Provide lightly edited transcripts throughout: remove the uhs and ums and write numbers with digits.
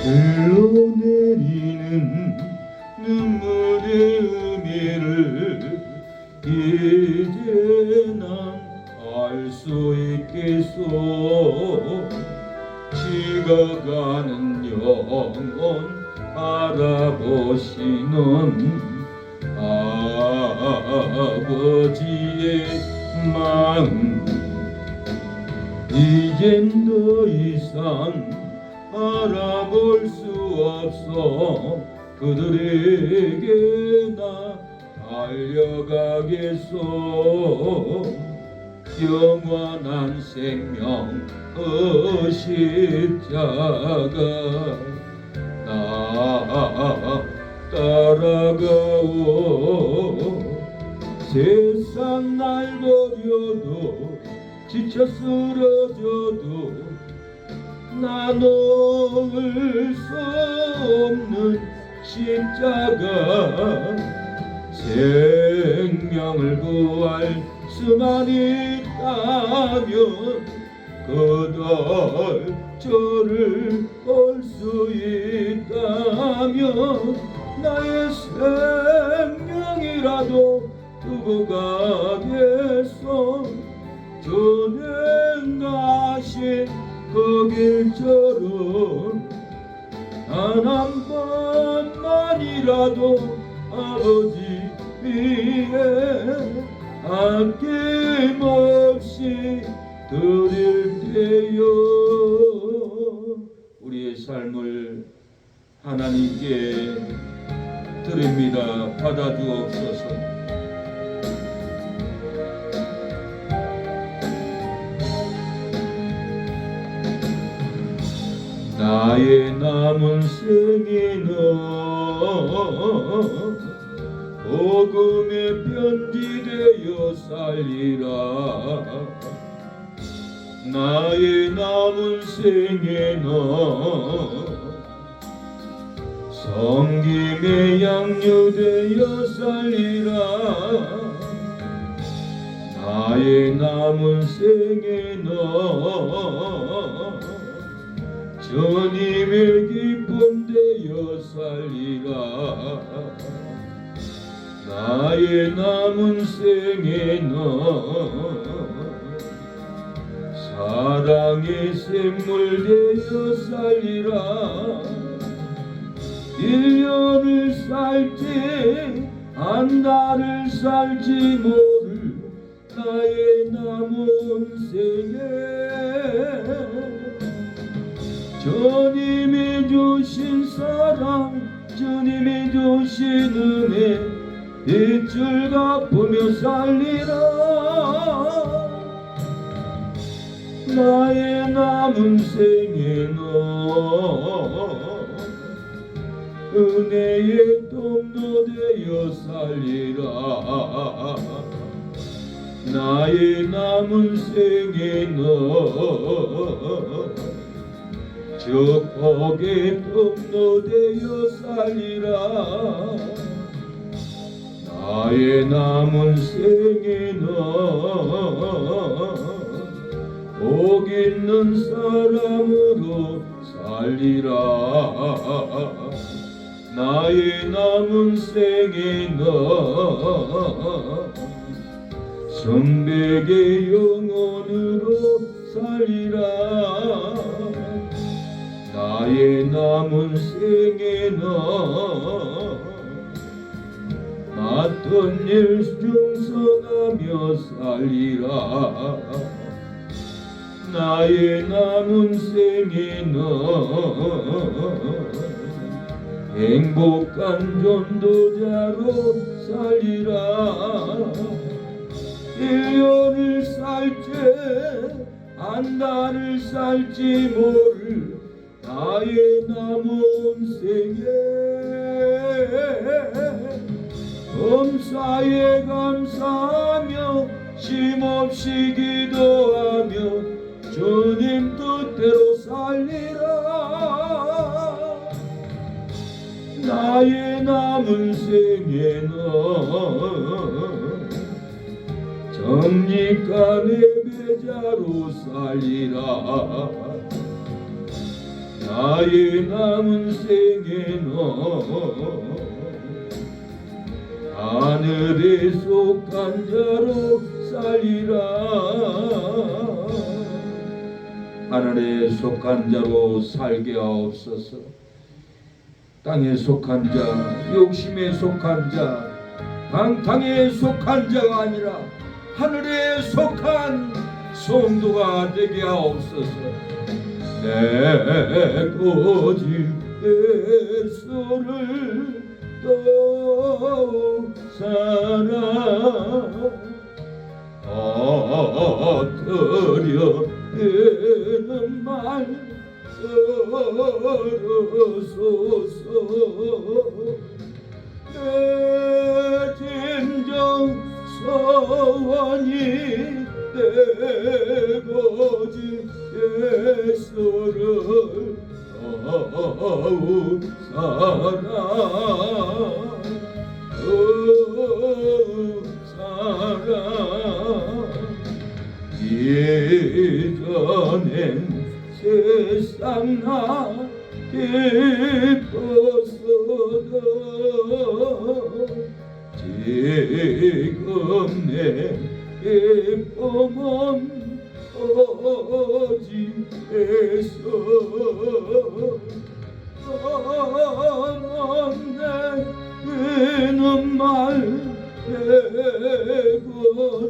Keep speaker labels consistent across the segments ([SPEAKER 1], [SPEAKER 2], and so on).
[SPEAKER 1] 흘러내리는 눈물의 의미를 이제 난 알 수 있겠소. 지가가는 영혼 바라보시는 아버지의 마음, 이젠 더 이상 알아볼 수 없어. 그들에게 나 달려가겠소. 영원한 생명 그 십자가 나 따라가오. 세상 날 버려도 지쳐 쓰러져도 나 놓을 수 없는 십자가. 생명을 구할 수만 있다면 그댈 저를 볼 수 있다면 나의 생명이라도 두고 가겠소. 주님 가신 그 길처럼 단 한 번만이라도 아버지 위에 아낌없이 드릴게요. 우리의 삶을 하나님께 드립니다. 받아주옵소서. 나의 남은 생에는 복음의 편지되어 살리라. 나의 남은 생에는 섬김의 양육되어 살리라. 나의 남은 생에는 주님의 기쁨 되어 살리라. 나의 남은 생에는 사랑의 샘물 되어 살리라. 1년을 살지 한 달을 살지 모를 나의 남은 생에 주님이 주신 사랑, 주님이 주신 은혜 빚줄 갚으며 살리라. 나의 남은 생에는 은혜의 통로 되어 살리라. 나의 남은 생에는 축복의 통로 되어 살리라. 나의 남은 생에는 복 있는 사람으로 살리라. 나의 남은 생에는 성백의 영혼으로 살리라. 나의 남은 생에는 맡은 일 충성하며 살리라. 나의 남은 생에는 행복한 전도자로 살리라. 1년을 살지 한 달을 살지 모를 나의 남은 생에 범사에 감사하며 쉼없이 기도하며 주님 뜻대로 살리라. 나의 남은 생에는 정직한 예배자로 살리라. 나의 남은 생에는 하늘에 속한 자로 살리라. 하늘에 속한 자로 살게 하옵소서. 땅에 속한 자, 욕심에 속한 자, 방탕에 속한 자가 아니라 하늘에 속한 성도가 되게 하옵소서. 내 거짓 애서를 더욱 사랑 엎드려 말 들어소서. 내 진정 소원이 내 거짓 예수를 더욱 사랑 예전엔 세상 나 기뻤어도 지금 내 기쁨은 오직에서 내는 말 내 거짓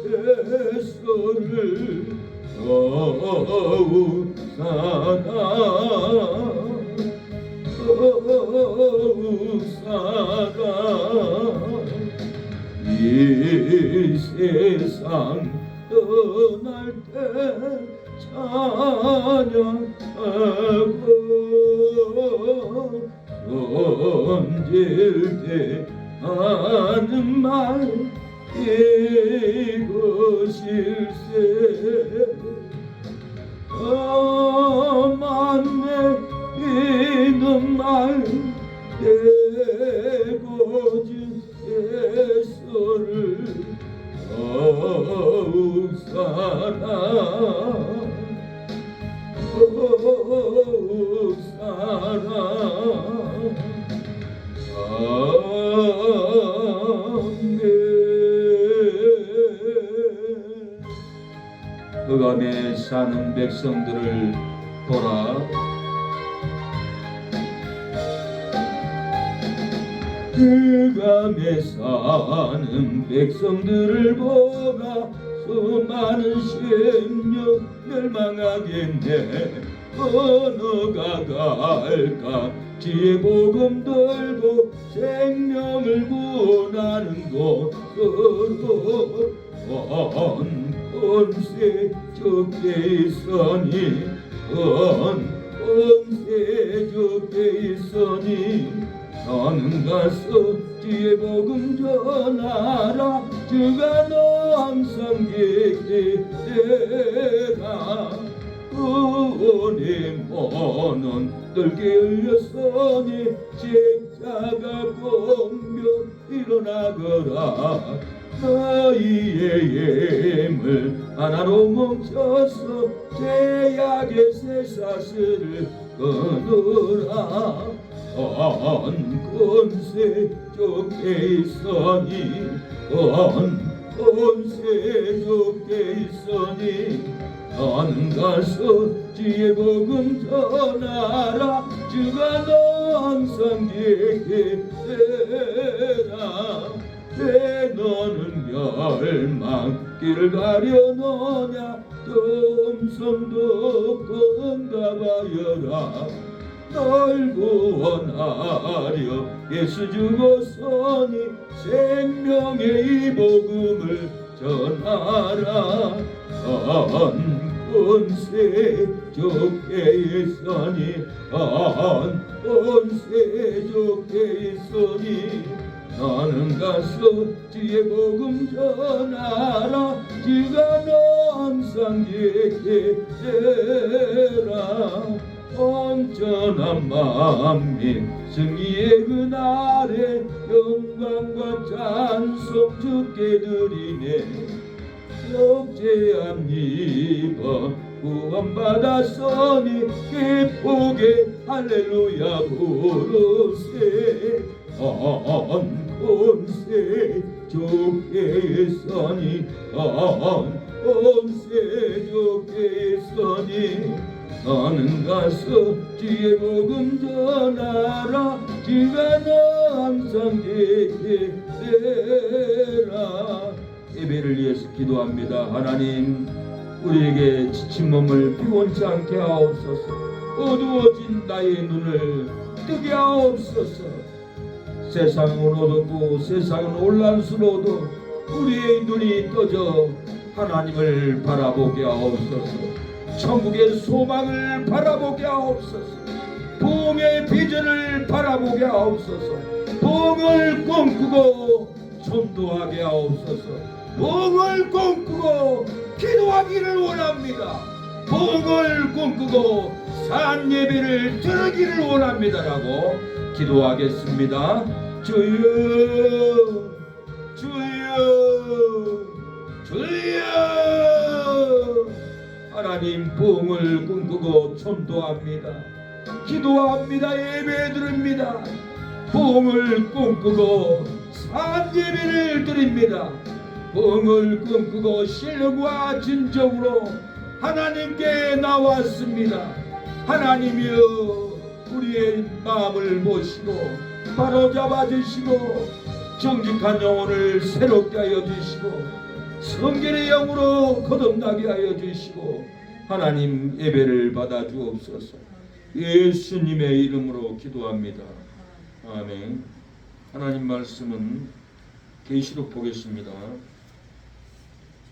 [SPEAKER 1] 예수를 더욱 사랑 이 세상 떠날 때 찬양하고 던질 때 하는 말 이것일세. 만내 있는 말 내 거짓 예수를 더욱 사랑 더욱 사랑. 아멘. 흑암에 사는 백성들을 보라. 흑암에 사는 백성들을 보라. 수많은 심령 멸망하겠네. 어느가 갈까. 지혜 복음 들고 생명을 구원하는 곳으로 권세 적게 있으니 권세 적게 있으니 너는 가서 지혜 복음 전하라. 주가 너 항상 객게 되라. 구원의 문은 넓게 열렸으니 십자가 보며 일어나거라. 너희의 예물 하나로 뭉쳐서 죄악의 쇠사슬을 끊으라. 권세 좁게 있으니 권세 좁게 있으니 너는 가서 지혜 복음 전하라. 주가 너 항상 객게 되라. 왜 너는 멸망길을 가려노냐. 좀 손도 건가봐여라. 널 구원하려 예수 죽었으니 생명의 이 복음을 전하라. 권세 좁게 있으니 권세 좁게 있으니 너는 가서 지혜 복음 전하라. 주가 너 항상 객게 되라. 온전한 만민 승리의 그날에 영광과 찬송 주께 드리네. 속죄함 입어 구원받았으니 기쁘게 천국에 할렐루야 부르세 온세 주께 있으니 온세 주께 있으니 나는 가서 주의 복음 전하라 주가 나 항상 계시되라. 예배를 위해서 기도합니다. 하나님, 우리에게 지친 몸을 피곤치 않게 하옵소서. 어두워진 나의 눈을 뜨게 하옵소서. 세상은 어둡고 세상은 혼란스러워도 우리의 눈이 떠져 하나님을 바라보게 하옵소서. 천국의 소망을 바라보게 하옵소서. 부흥의 비전을 바라보게 하옵소서. 부흥을 꿈꾸고 전도하게 하옵소서. 부흥을 꿈꾸고 기도하기를 원합니다. 부흥을 꿈꾸고 산 예배를 드리기를 원합니다라고 기도하겠습니다. 주여 주여 주여. 하나님, 부흥을 꿈꾸고 전도합니다. 기도합니다. 예배 드립니다. 부흥을 꿈꾸고 산 예배를 드립니다. 부흥을 꿈꾸고 신령과 진정으로 하나님께 나왔습니다. 하나님이여, 우리의 마음을 보시고 바로잡아 주시고 정직한 영혼을 새롭게 하여 주시고 성결의 영으로 거듭나게 하여 주시고 하나님, 예배를 받아 주옵소서. 예수님의 이름으로 기도합니다. 아멘. 하나님 말씀은 계시록 보겠습니다.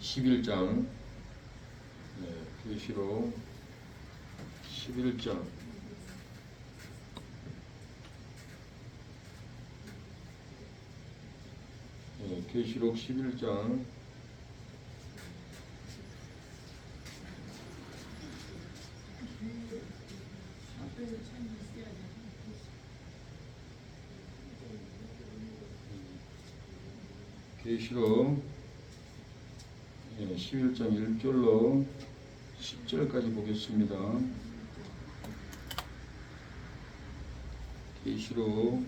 [SPEAKER 1] 11장. 계시록 11장. 계시록 11장. 계시록 11장 1절로 10절까지 보겠습니다. 계시록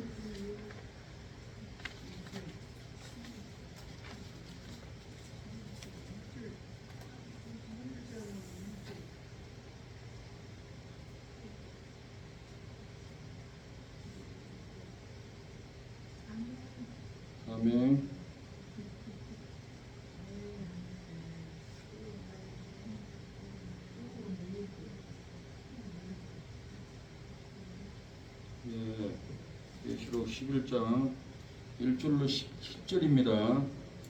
[SPEAKER 1] 아멘. 계시록 11장 1절로 10절입니다.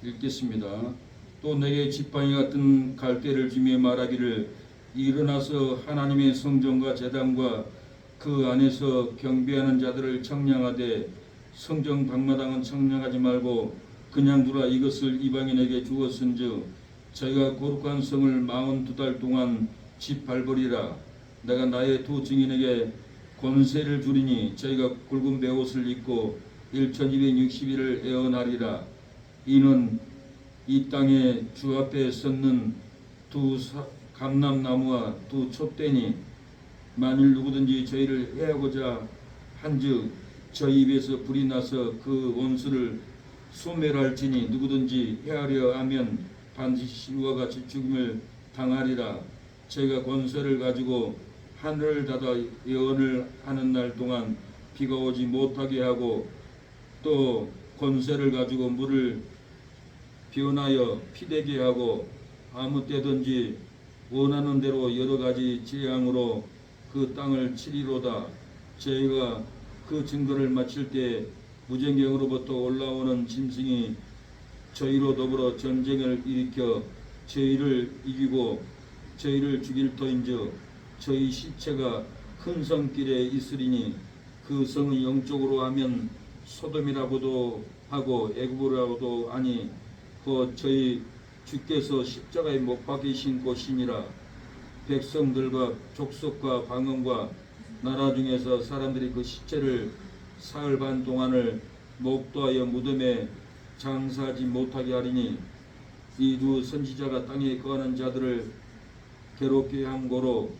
[SPEAKER 1] 읽겠습니다. 또 내게 지팡이 같은 갈대를 주며 말하기를 일어나서 하나님의 성전과 제단과 그 안에서 경배하는 자들을 청량하되 성전 방마당은 청량하지 말고 그냥 두라. 이것을 이방인에게 주었은즉 저희가 거룩한 성을 42달 동안 짓밟으리라. 내가 나의 두 증인에게 권세를 주리니 저희가 굵은 베옷을 입고 1260일을 애언하리라. 이는 이 땅에 주 앞에 섰는 두 감람나무와 두 촛대니 만일 누구든지 저희를 해하고자 한즉 저희 입에서 불이 나서 그 원수를 소멸할지니 누구든지 해하려 하면 반드시 이와 같이 죽음을 당하리라. 저희가 권세를 가지고 하늘을 닫아 예언을 하는 날 동안 비가 오지 못하게 하고 또 권세를 가지고 물을 변하여 피되게 하고 아무 때든지 원하는 대로 여러 가지 재앙으로 그 땅을 치리로다. 저희가 그 증거를 마칠 때 무전경으로부터 올라오는 짐승이 저희로 더불어 전쟁을 일으켜 저희를 이기고 저희를 죽일 터인즉 저희 시체가 큰 성길에 있으리니 그 성은 영적으로 하면 소돔이라고도 하고 애굽이라고도 하니 그 저희 주께서 십자가에 못 박히신 곳이니라. 백성들과 족속과 방언과 나라 중에서 사람들이 그 시체를 사흘 반 동안을 목도하여 무덤에 장사하지 못하게 하리니 이 두 선지자가 땅에 거하는 자들을 괴롭게 한 고로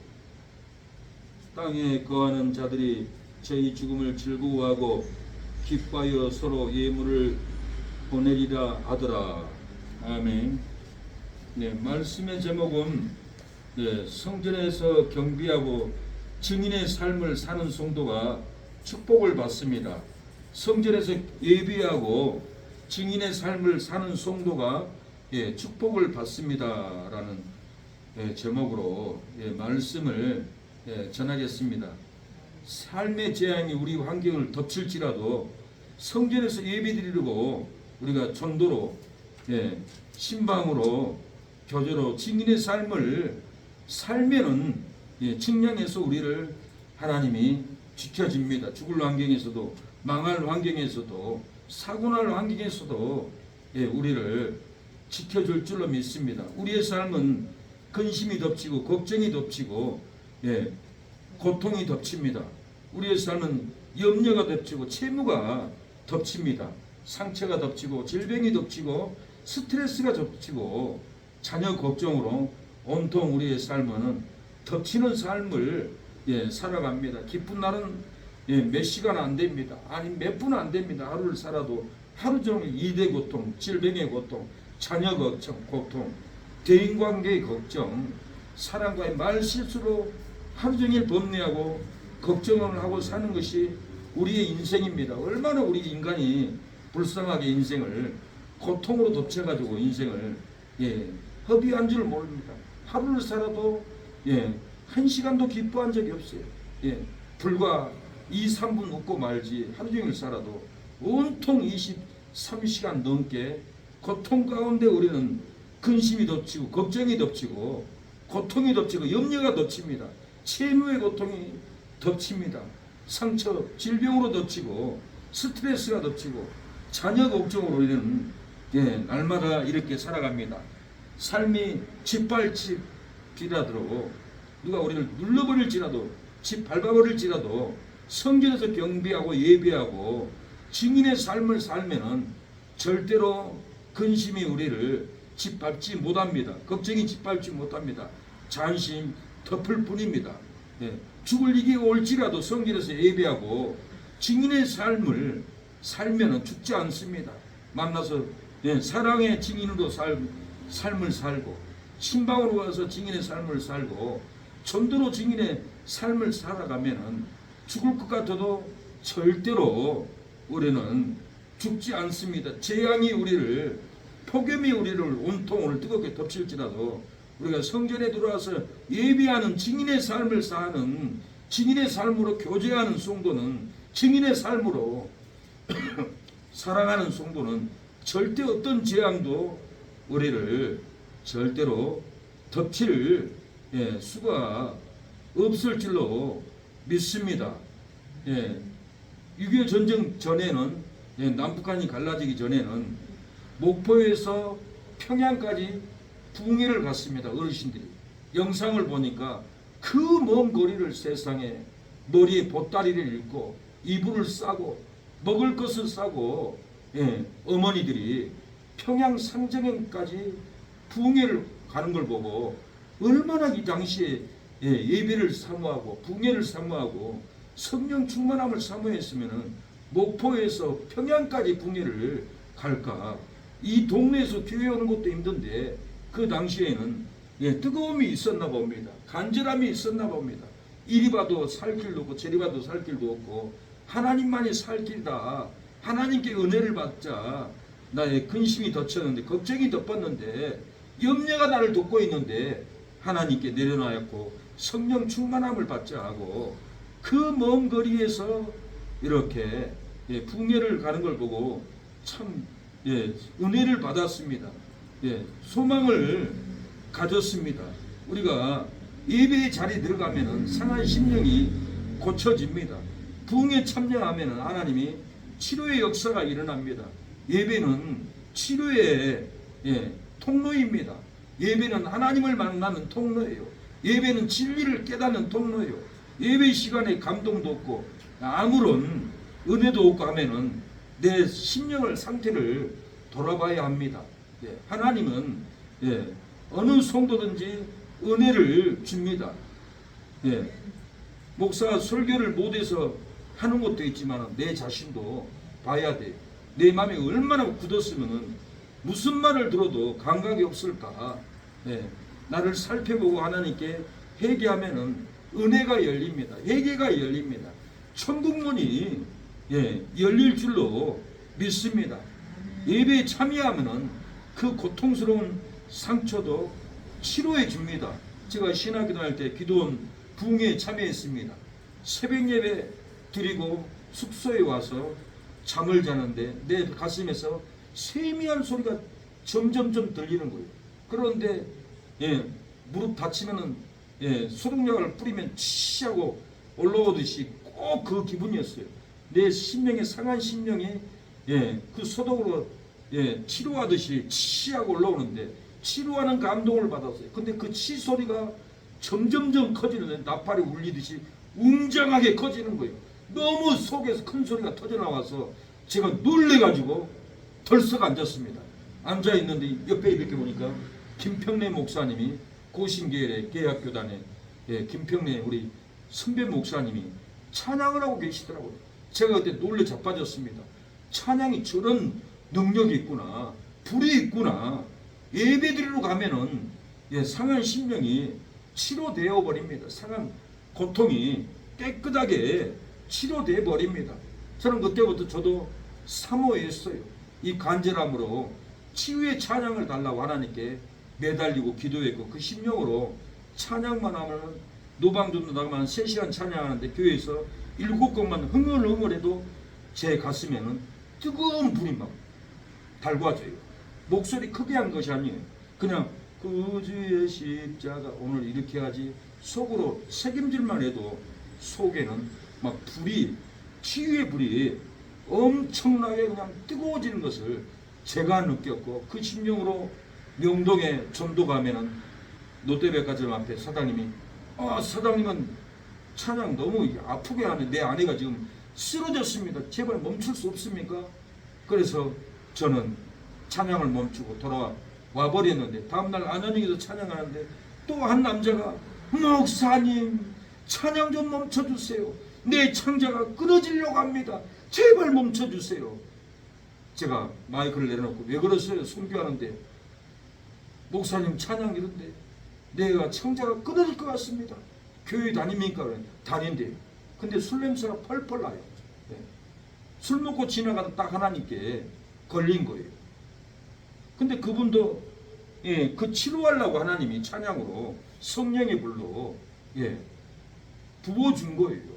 [SPEAKER 1] 땅에 거하는 자들이 저희 죽음을 즐거워하고 기뻐하여 서로 예물을 보내리라 하더라. 아멘. 네, 말씀의 제목은 성전에서 경비하고 증인의 삶을 사는 성도가 축복을 받습니다. 성전에서 예비하고 증인의 삶을 사는 성도가 축복을 받습니다라는 제목으로 말씀을 전하겠습니다. 삶의 재앙이 우리 환경을 덮칠지라도 성전에서 예배드리고 우리가 전도로 신방으로 교제로 증인의 삶을 살면은 측량해서 우리를 하나님이 지켜집니다. 죽을 환경에서도 망할 환경에서도 사고날 환경에서도 우리를 지켜줄 줄로 믿습니다. 우리의 삶은 근심이 덮치고 걱정이 덮치고 고통이 덮칩니다. 우리의 삶은 염려가 덮치고 채무가 덮칩니다. 상처가 덮치고 질병이 덮치고 스트레스가 덮치고 자녀 걱정으로 온통 우리의 삶은 덮치는 삶을 살아갑니다. 기쁜 날은 몇 시간 안 됩니다. 아니 몇 분 안 됩니다. 하루를 살아도 하루 종일 이대 고통, 질병의 고통, 자녀 걱정, 고통, 대인관계의 걱정, 사람과의 말실수로 하루 종일 범례하고 걱정을 하고 사는 것이 우리의 인생입니다. 얼마나 우리 인간이 불쌍하게 인생을 고통으로 덮쳐가지고 인생을 허비한 줄 모릅니다. 하루를 살아도 한 시간도 기뻐한 적이 없어요. 불과 2, 3분 웃고 말지 하루 종일 살아도 온통 23시간 넘게 고통 가운데 우리는 근심이 덮치고 걱정이 덮치고 고통이 덮치고 염려가 덮칩니다. 채무의 고통이 덮칩니다. 상처, 질병으로 덮치고 스트레스가 덮치고 자녀 걱정으로 우리는 날마다 이렇게 살아갑니다. 삶이 짓밟힐지라도 누가 우리를 눌러버릴지라도 집 밟아버릴지라도 성전에서 경비하고 예배하고 증인의 삶을 살면은 절대로 근심이 우리를 짓밟지 못합니다. 걱정이 짓밟지 못합니다. 잔심 덮을 뿐입니다. 죽을 일이 올지라도 성전에서 예배하고 증인의 삶을 살면은 죽지 않습니다. 만나서 사랑의 증인으로 삶을 살고 신방으로 가서 증인의 삶을 살고 전도로 증인의 삶을 살아가면은 죽을 것 같아도 절대로 우리는 죽지 않습니다. 재앙이 우리를 폭염이 우리를 온통 오늘 뜨겁게 덮칠지라도 우리가 성전에 들어와서 예배하는 증인의 삶을 사는 증인의 삶으로 교제하는 성도는 증인의 삶으로 살아가는 성도는 절대 어떤 재앙도 우리를 절대로 덮칠 수가 없을 줄로 믿습니다. 6.25 전쟁 전에는 남북한이 갈라지기 전에는 목포에서 평양까지 붕해를 갔습니다. 어르신들이 영상을 보니까 그 먼 거리를 세상에 머리에 보따리를 입고 이불을 싸고 먹을 것을 싸고 어머니들이 평양 상정행까지 붕해를 가는 걸 보고 얼마나 이 당시에 예배를 사모하고 붕해를 사모하고 성령 충만함을 사모했으면은 목포에서 평양까지 붕해를 갈까. 이 동네에서 교회 오는 것도 힘든데 그 당시에는 뜨거움이 있었나 봅니다. 간절함이 있었나 봅니다. 이리 봐도 살 길도 없고 저리 봐도 살 길도 없고 하나님만이 살 길이다. 하나님께 은혜를 받자. 나의 근심이 덮쳤는데 걱정이 덮었는데 염려가 나를 돕고 있는데 하나님께 내려놔였고 성령 충만함을 받자 하고 그 먼 거리에서 이렇게 붕해를 가는 걸 보고 참 은혜를 받았습니다. 소망을 가졌습니다. 우리가 예배의 자리에 들어가면은 상한 심령이 고쳐집니다. 붕에 참여하면은 하나님이 치료의 역사가 일어납니다. 예배는 치료의 통로입니다. 예배는 하나님을 만나는 통로예요. 예배는 진리를 깨닫는 통로예요. 예배 시간에 감동도 없고 아무런 은혜도 없고 하면은 내 심령을 상태를 돌아봐야 합니다. 하나님은 어느 성도든지 은혜를 줍니다. 목사가 설교를 못해서 하는 것도 있지만 내 자신도 봐야 돼. 내 마음이 얼마나 굳었으면 무슨 말을 들어도 감각이 없을까. 예, 나를 살펴보고 하나님께 회개하면은 은혜가 열립니다. 회개가 열립니다. 천국문이 열릴 줄로 믿습니다. 예배에 참여하면은 그 고통스러운 상처도 치료해 줍니다. 제가 신학기도 할 때 기도원 부흥회에 참여했습니다. 새벽 예배 드리고 숙소에 와서 잠을 자는데 내 가슴에서 세미한 소리가 점점점 들리는 거예요. 그런데 무릎 다치면은 소독약을 뿌리면 치하고 올라오듯이 꼭 그 기분이었어요. 내 심령에 상한 심령이 그 소독으로 치료하듯이 치하고 올라오는데 치료하는 감동을 받았어요. 근데 그 치 소리가 점점점 커지는데 나팔이 울리듯이 웅장하게 커지는 거예요. 너무 속에서 큰 소리가 터져나와서 제가 놀래가지고 덜썩 앉았습니다. 앉아있는데 옆에 이렇게 보니까 김평래 목사님이 고신계열의 계약교단의 김평래 우리 선배 목사님이 찬양을 하고 계시더라고요. 제가 그때 놀래 자빠졌습니다. 찬양이 저런 능력이 있구나, 불이 있구나. 예배드리러 가면은 상한 심령이 치료되어 버립니다. 상한 고통이 깨끗하게 치료되어 버립니다. 저는 그때부터 저도 사모했어요. 이 간절함으로 치유의 찬양을 달라고 하나님께 매달리고 기도했고 그 심령으로 찬양만 하면 노방전도 나가면 3시간 찬양하는데 교회에서 7곡만 흥얼흥얼해도 제 가슴에는 뜨거운 불이 막 달궈져요. 목소리 크게 한 것이 아니에요. 그냥 그 주의 십자가 오늘 이렇게 하지 속으로 책임질만 해도 속에는 막 불이 치유의 불이 엄청나게 그냥 뜨거워지는 것을 제가 느꼈고 그 심령으로 명동에 전도 가면은 롯데백화점 앞에 사장님이 사장님은 찬양 너무 아프게 하네. 내 아내가 지금 쓰러졌습니다. 제발 멈출 수 없습니까? 그래서 저는 찬양을 멈추고 돌아와 버렸는데 다음날 안현영에서 찬양하는데 또 한 남자가 목사님 찬양 좀 멈춰주세요. 내 창자가 끊어지려고 합니다. 제발 멈춰주세요. 제가 마이크를 내려놓고 왜 그러세요? 선교하는데 목사님 찬양 이런데 내가 창자가 끊어질 것 같습니다. 교회 다닙니까? 다닌대요. 근데 술 냄새가 펄펄 나요. 술 먹고 지나가다 딱 하나님께 걸린 거예요. 근데 그분도 그 치료하려고 하나님이 찬양으로 성령의 불로 부어준 거예요.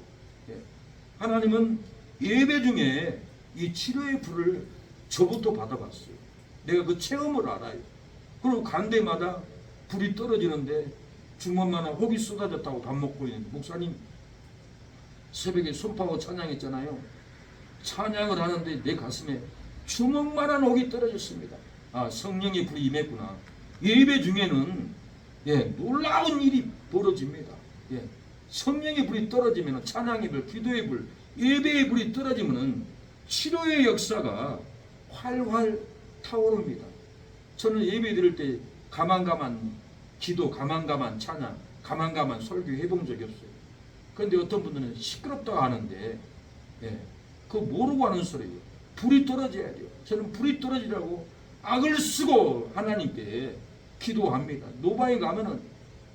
[SPEAKER 1] 하나님은 예배 중에 이 치료의 불을 저부터 받아봤어요. 내가 그 체험을 알아요. 그리고 간 데마다 불이 떨어지는데 주먹만한 혹이 쏟아졌다고 밥 먹고 있는데 목사님 새벽에 손파고 찬양했잖아요. 찬양을 하는데 내 가슴에 주먹만한 혹이 떨어졌습니다. 성령의 불이 임했구나. 예배 중에는 놀라운 일이 벌어집니다. 성령의 불이 떨어지면 찬양의 불, 기도의 불, 예배의 불이 떨어지면 치료의 역사가 활활 타오릅니다. 저는 예배 드릴 때 가만가만 기도, 가만가만 찬양, 가만가만 설교 해본 적이 없어요. 그런데 어떤 분들은 시끄럽다고 하는데 그거 모르고 하는 소리예요. 불이 떨어져야 돼요. 저는 불이 떨어지라고 악을 쓰고 하나님께 기도합니다. 노바에 가면은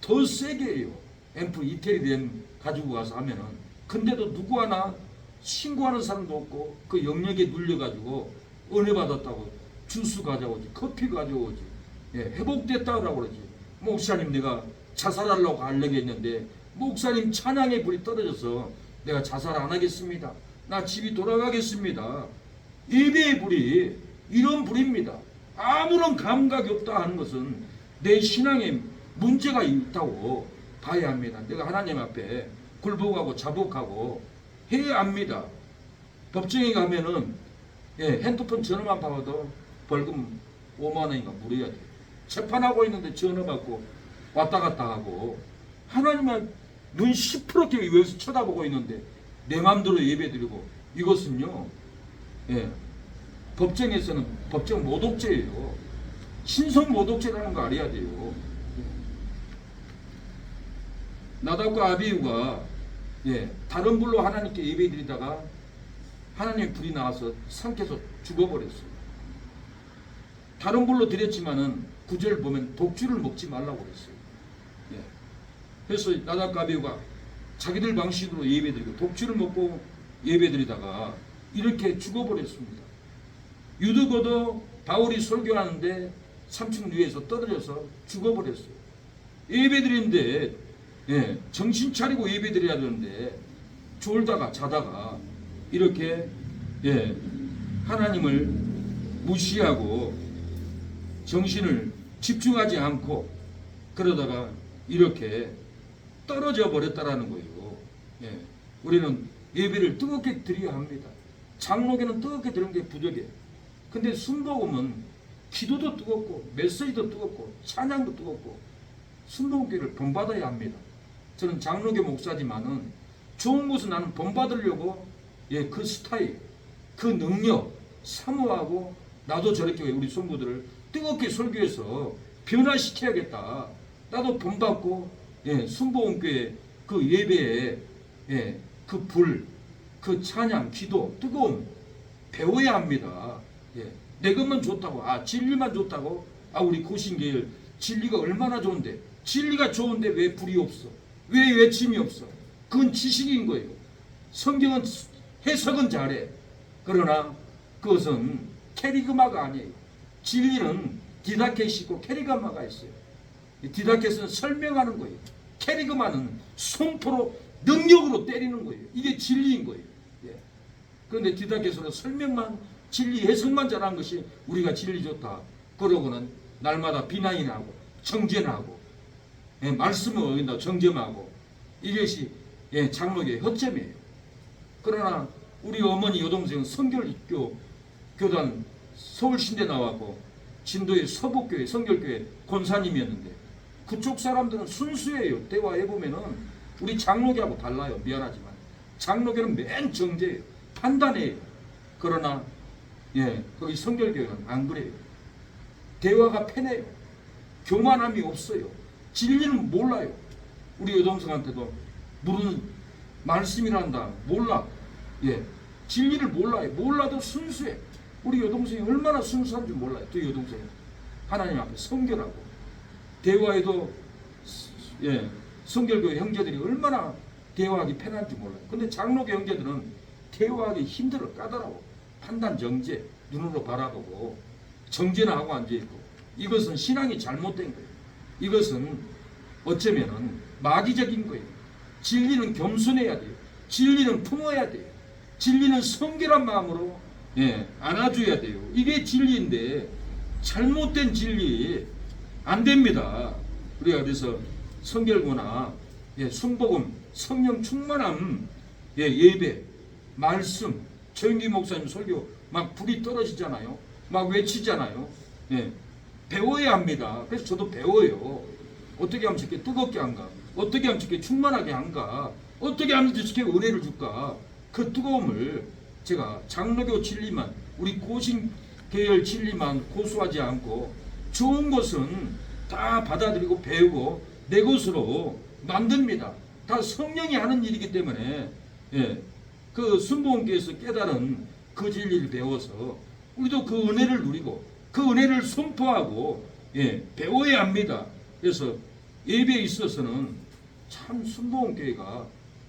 [SPEAKER 1] 더 세게 해요. 앰프 이태리 된 가지고 가서 하면은. 근데도 누구 하나 신고하는 사람도 없고 그 영역에 눌려가지고 은혜 받았다고 주스 가져오지, 커피 가져오지, 회복됐다고 그러지. 목사님 내가 자살하려고 하려고 했는데 목사님 찬양의 불이 떨어져서 내가 자살 안 하겠습니다. 나 집이 돌아가겠습니다. 예배의 불이 이런 불입니다. 아무런 감각이 없다 하는 것은 내 신앙에 문제가 있다고 봐야 합니다. 내가 하나님 앞에 굴복하고 자복하고 해야 합니다. 법정에 가면은 핸드폰 전화만 받아도 벌금 5만 원인가 물어야 돼. 재판하고 있는데 전화 받고 왔다 갔다 하고 하나님은 눈 시퍼렇게 위에서 쳐다보고 있는데 내 마음대로 예배드리고 이것은요 법정에서는 법정 모독죄예요. 신성 모독죄라는 거 알아야 돼요. 나답과 아비후가 다른 불로 하나님께 예배드리다가 하나님의 불이 나와서 삼켜서 죽어버렸어요. 다른 불로 드렸지만은 9절 보면 독주를 먹지 말라고 그랬어요. 그래서 나답과 아비후가 자기들 방식으로 예배드리고 독주를 먹고 예배드리다가 이렇게 죽어버렸습니다. 유두고도 바울이 설교하는데 3층 위에서 떨어져서 죽어버렸어요. 예배드리는데 정신 차리고 예배드려야 되는데 졸다가 자다가 이렇게 하나님을 무시하고 정신을 집중하지 않고 그러다가 이렇게 떨어져 버렸다라는 거예요. 우리는 예배를 뜨겁게 드려야 합니다. 장로교는 뜨겁게 드리는 게 부족해요. 근데 순복음은 기도도 뜨겁고 메시지도 뜨겁고 찬양도 뜨겁고 순복음교를 본받아야 합니다. 저는 장로교 목사지만은 좋은 것은 나는 본받으려고 그 스타일, 그 능력 사모하고 나도 저렇게 우리 성도들을 뜨겁게 설교해서 변화시켜야겠다. 나도 본받고 순복음교회 그 예배에 그 불, 그 찬양, 기도, 뜨거움 배워야 합니다. 내 것만 좋다고, 진리만 좋다고, 우리 고신계열 진리가 얼마나 좋은데, 진리가 좋은데 왜 불이 없어? 왜 외침이 없어? 그건 지식인 거예요. 성경은 해석은 잘해. 그러나 그것은 캐리그마가 아니에요. 진리는 디다켓이 있고 캐리그마가 있어요. 디다켓은 설명하는 거예요. 캐리그마는 손포로 능력으로 때리는 거예요. 이게 진리인 거예요. 그런데 디다켓으로 설명만, 진리 해석만 잘한 것이 우리가 진리 좋다. 그러고는 날마다 비난이나고 정죄나고 말씀을 어긴다고 정죄하고 이것이 장로교의 허점이에요. 그러나 우리 어머니 여동생은 성결교 교단 서울신대 나왔고 진도의 서북교회 성결교회 권사님이었는데 그쪽 사람들은 순수해요. 대화해보면은 우리 장로교하고 달라요. 미안하지만 장로교는 맨 정죄예요. 판단해요. 그러나 거기 성결교회는 안 그래요. 대화가 편해요. 교만함이 없어요. 진리는 몰라요. 우리 여동생한테도 물은 말씀이란다. 몰라. 진리를 몰라요. 몰라도 순수해. 우리 여동생이 얼마나 순수한 줄 몰라요. 또 여동생이 하나님 앞에 성결하고 대화에도 성결교회 형제들이 얼마나 대화하기 편한 줄 몰라요. 근데 장로교 형제들은 대화하기 힘들어. 까다로워. 판단 정죄 눈으로 바라보고 정죄나 하고 앉아있고 이것은 신앙이 잘못된 거예요. 이것은 어쩌면은 마귀적인 거예요. 진리는 겸손해야 돼요. 진리는 품어야 돼요. 진리는 성결한 마음으로 안아줘야 돼요. 이게 진리인데 잘못된 진리 안 됩니다. 우리가 그래서 성결구나 순복음 성령 충만함 예배 말씀 정기 목사님 설교 막 불이 떨어지잖아요. 막 외치잖아요. 배워야 합니다. 그래서 저도 배워요. 어떻게 하면 저렇게 뜨겁게 한가? 어떻게 하면 저렇게 충만하게 한가? 어떻게 하면 저렇게 은혜를 줄까? 그 뜨거움을 제가 장로교 진리만 우리 고신 계열 진리만 고수하지 않고 좋은 것은 다 받아들이고 배우고 내 것으로 만듭니다. 다 성령이 하는 일이기 때문에 그 순복음교회에서 깨달은 그 진리를 배워서 우리도 그 은혜를 누리고 그 은혜를 선포하고 배워야 합니다. 그래서 예배에 있어서는 참 순복음교회가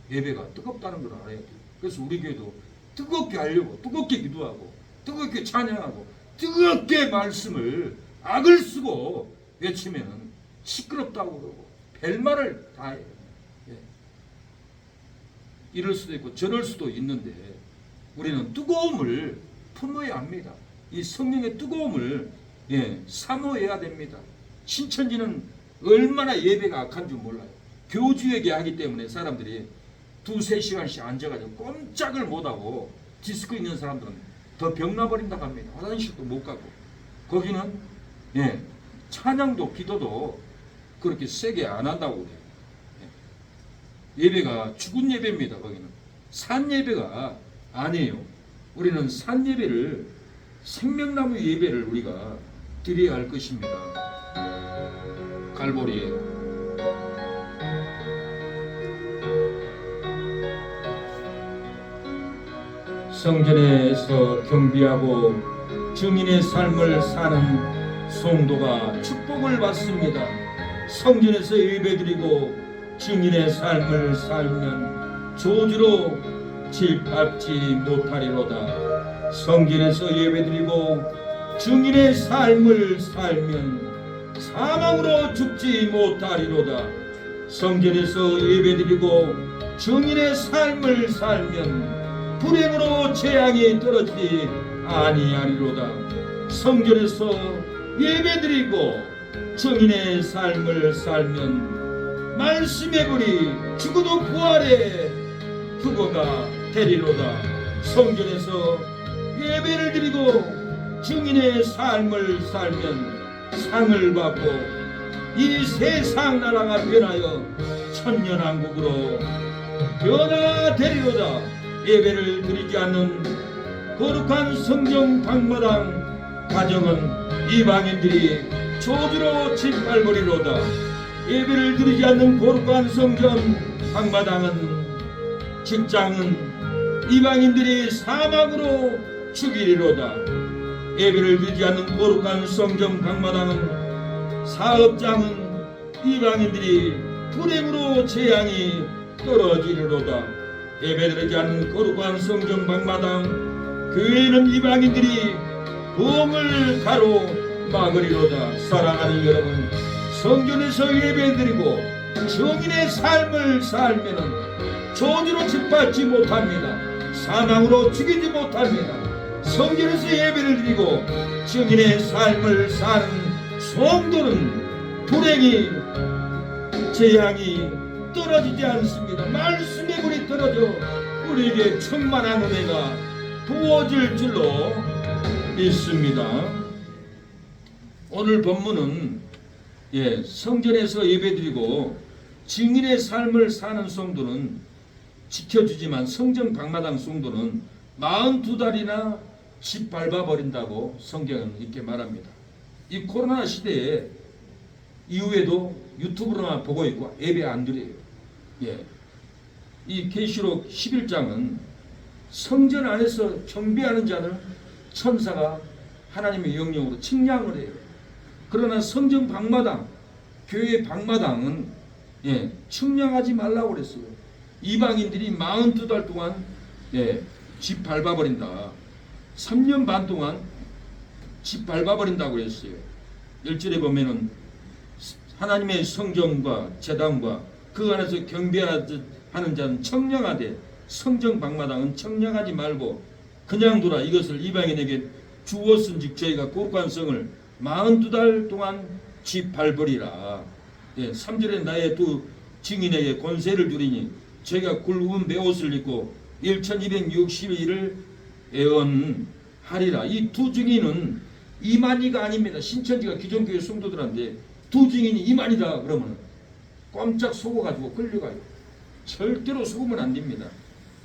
[SPEAKER 1] 예배가 뜨겁다는 걸 알아야 돼요. 그래서 우리 교회도 뜨겁게 하려고 뜨겁게 기도하고 뜨겁게 찬양하고 뜨겁게 말씀을 악을 쓰고 외치면 시끄럽다고 그러고 별말을 다 해요. 이럴 수도 있고 저럴 수도 있는데 우리는 뜨거움을 품어야 합니다. 이 성령의 뜨거움을 사모해야 됩니다. 신천지는 얼마나 예배가 악한 줄 몰라요. 교주에게 하기 때문에 사람들이 2-3시간씩 앉아가지고 꼼짝을 못하고 디스크 있는 사람들은 더 병나버린다고 합니다. 화장실도 못 가고 거기는 찬양도 기도도 그렇게 세게 안 한다고 그래요. 예배가 죽은 예배입니다. 거기는 산 예배가 아니에요. 우리는 산 예배를 생명나무 예배를 우리가 드려야 할 것입니다. 갈보리에 성전에서 경비하고 증인의 삶을 사는 성도가 축복을 받습니다. 성전에서 예배드리고 증인의 삶을 살면 저주로 짓밟지 못하리로다. 성전에서 예배드리고 증인의 삶을 살면 사망으로 죽지 못하리로다. 성전에서 예배드리고 증인의 삶을 살면 불행으로 재앙이 떨어지지 아니하리로다. 성전에서 예배드리고 증인의 삶을 살면 말씀의 불이 죽어도 부활의 후보가 되리로다. 성전에서 예배를 드리고 증인의 삶을 살면 상을 받고 이 세상 나라가 변하여 천년왕국으로 변화되리로다. 예배를 드리지 않는 거룩한 성전 방마당 가정은 이방인들이 저주로 짓밟으리로다. 예배를 드리지 않는 거룩한 성전 방마당은 직장은 이방인들이 사막으로 죽이리로다. 예배를 드리지 않는 거룩한 성전 방마당은 사업장은 이방인들이 불행으로 재앙이 떨어지리로다. 예배드리지 않는 거룩한 성전 방마당 교회는 이방인들이 부흥을 가로막으리로다. 사랑하는 여러분, 성전에서 예배드리고 정인의 삶을 살면은 저주로 짓밟지 못합니다. 사망으로 죽이지 못합니다. 성전에서 예배를 드리고 증인의 삶을 사는 성도는 불행이 재앙이 떨어지지 않습니다. 말씀의 불이 떨어져 우리에게 충만한 은혜가 부어질 줄로 믿습니다. 오늘 본문은 성전에서 예배드리고 증인의 삶을 사는 성도는 지켜주지만 성전 방마당 성도는 42달이나 짓밟아버린다고 성경은 이렇게 말합니다. 이 코로나 시대에 이후에도 유튜브로만 보고 있고 예배 안 드려요. 이 계시록 11장은 성전 안에서 경배하는 자는 천사가 하나님의 명령으로 측량을 해요. 그러나 성전 방마당, 교회 방마당은 측량하지 말라고 그랬어요. 이방인들이 42달 동안 짓밟아버린다. 3년 반 동안 짓밟아버린다고 했어요. 1절에 보면은 하나님의 성전과 제단과 그 안에서 경배하는 자는 청량하되 성전 방마당은 청량하지 말고 그냥 두라. 이것을 이방인에게 주었은즉 저희가 거룩한 성을 42달 동안 짓밟으리라. 3절에 나의 두 증인에게 권세를 주리니 저희가 굵은 베옷을 입고 1260일을 애언하리라. 이 두 증인은 이만희가 아닙니다. 신천지가 기존교회 성도들한테 두 증인이 이만희다 그러면 깜짝 속아가지고 끌려가요. 절대로 속으면 안 됩니다.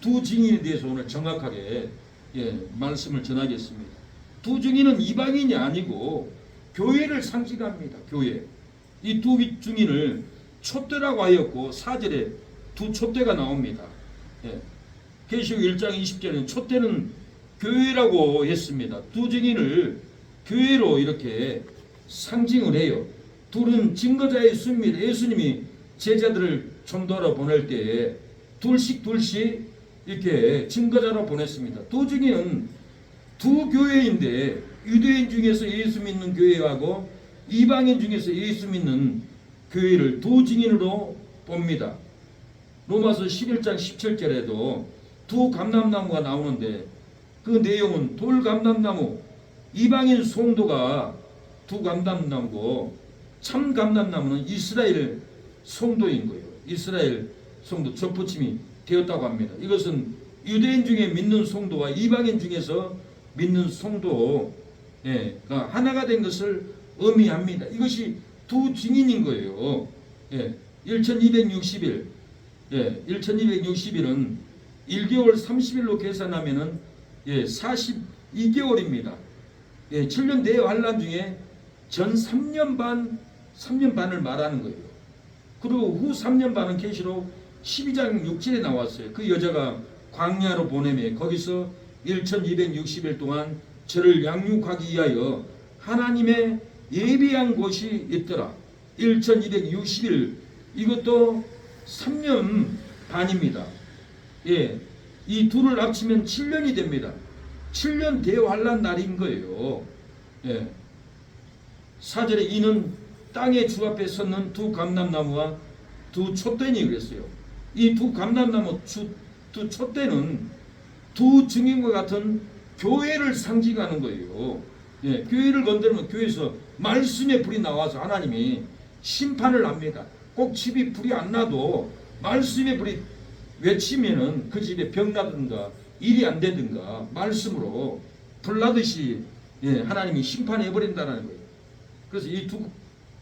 [SPEAKER 1] 두 증인에 대해서 오늘 정확하게 말씀을 전하겠습니다. 두 증인은 이방인이 아니고 교회를 상징합니다. 교회. 이 두 증인을 촛대라고 하였고 4절에 두 촛대가 나옵니다. 계시록 1장 20절에는 촛대는 교회라고 했습니다. 두 증인을 교회로 이렇게 상징을 해요. 둘은 증거자의 수입니다. 예수님이 제자들을 전도하러 보낼 때에 둘씩 이렇게 증거자로 보냈습니다. 두 증인은 두 교회인데 유대인 중에서 예수 믿는 교회하고 이방인 중에서 예수 믿는 교회를 두 증인으로 봅니다. 로마서 11장 17절에도 두 감람나무가 나오는데 그 내용은 돌 감람나무, 이방인 성도가 두 감람나무고 참 감람나무는 이스라엘 성도인 거예요. 이스라엘 성도 접붙임이 되었다고 합니다. 이것은 유대인 중에 믿는 성도와 이방인 중에서 믿는 성도가 하나가 된 것을 의미합니다. 이것이 두 증인인 거예요. 1260일 1260일은 1개월 30일로 계산하면은 42개월입니다. 7년 대환란 중에 전 3년 반을 말하는 거예요. 그리고 후 3년 반은 계시록 12장 6절에 나왔어요. 그 여자가 광야로 보내매 거기서 1260일 동안 저를 양육하기 위하여 하나님의 예비한 곳이 있더라. 1260일, 이것도 3년 반입니다. 예, 이 둘을 합치면 7년이 됩니다. 7년 대환란 날인 거예요. 예. 4절에 이는 땅의 주 앞에 섰는 두 감람나무와 두 촛대니 그랬어요. 이 두 감람나무 두 촛대는 두 증인과 같은 교회를 상징하는 거예요. 예, 교회를 건드리면 교회에서 말씀의 불이 나와서 하나님이 심판을 합니다. 꼭 집이 불이 안 나도 말씀의 불이 외치면은 그 집에 병 나든가 일이 안 되든가 말씀으로 불나듯이, 예, 하나님이 심판해 버린다는 거예요. 그래서 이 두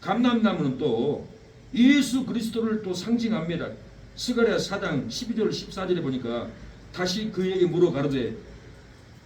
[SPEAKER 1] 감람나무는 또 예수 그리스도를 또 상징합니다. 스가랴 4장 12절 14절에 보니까 다시 그에게 물어 가로되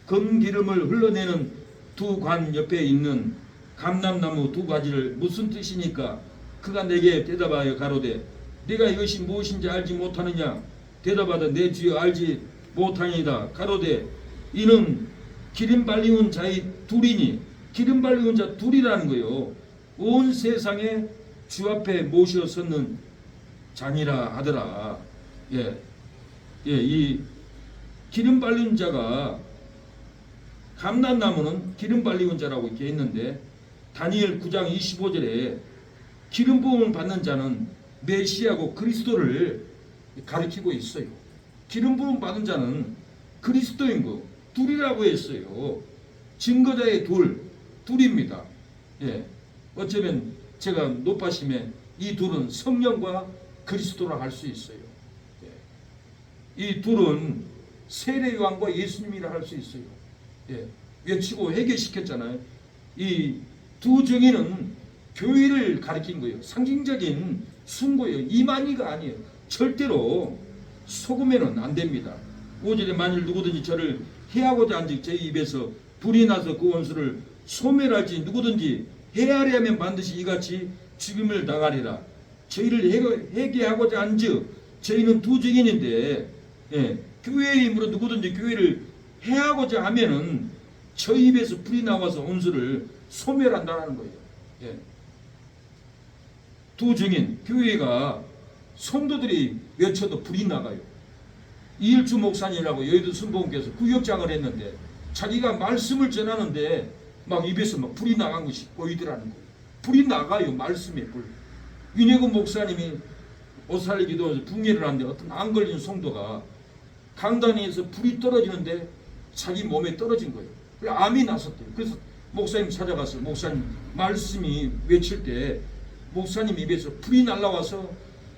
[SPEAKER 1] 금기름을 흘러내는 두 관 옆에 있는 감람나무 두 가지를 무슨 뜻이니까? 그가 내게 대답하여 가로되 네가 이것이 무엇인지 알지 못하느냐? 대답하되 내 주여 알지 못하니이다. 가로되 이는 기름 발리운 자의 둘이니, 기름 발리운 자 둘이라는 거요. 온 세상에 주 앞에 모셔 섰는 자니라 하더라. 예, 이 기름 발린 자가, 감람나무는 기름 발리운 자라고 이렇게 있는데 다니엘 9장 25절에 기름 부음을 받는 자는 메시아고 그리스도를 가리키고 있어요. 기름 부음 받은 자는 그리스도인 거 둘이라고 했어요. 증거자의 둘입니다. 예, 어쩌면 제가 높아심에 이 둘은 성령과 그리스도라 할 수 있어요. 예, 이 둘은 세례요한과 예수님이라 할 수 있어요. 예, 외치고 회개시켰잖아요. 이 두 증인은 교회를 가리킨 거예요. 상징적인 순고예요. 이만희가 아니에요. 절대로 속으면 안 됩니다. 5절에 만일 누구든지 저를 해하고자 한즉 제 입에서 불이 나서 그 원수를 소멸할지 누구든지 해하려 하면 반드시 이같이 죽임을 당하리라. 저희를 회개하고자 한즉 저희는 두 증인인데, 예, 교회의 힘으로 누구든지 교회를 해하고자 하면은 저희 입에서 불이 나와서 원수를 소멸한다는 거예요. 예. 두 증인, 교회가 성도들이 외쳐도 불이 나가요. 이일주 목사님이라고 여의도 순복음교회에서 구역장을 했는데 자기가 말씀을 전하는데 막 입에서 막 불이 나간 것이 보이더라는 거예요. 불이 나가요. 말씀의 불. 윤혜금 목사님이 옷살리 기도해서 붕괴를 하는데 어떤 안 걸린 성도가 강단에서 불이 떨어지는데 자기 몸에 떨어진 거예요. 그래서 암이 났었대요. 그래서 목사님 찾아가서 목사님 말씀이 외칠 때 목사님 입에서 불이 날라와서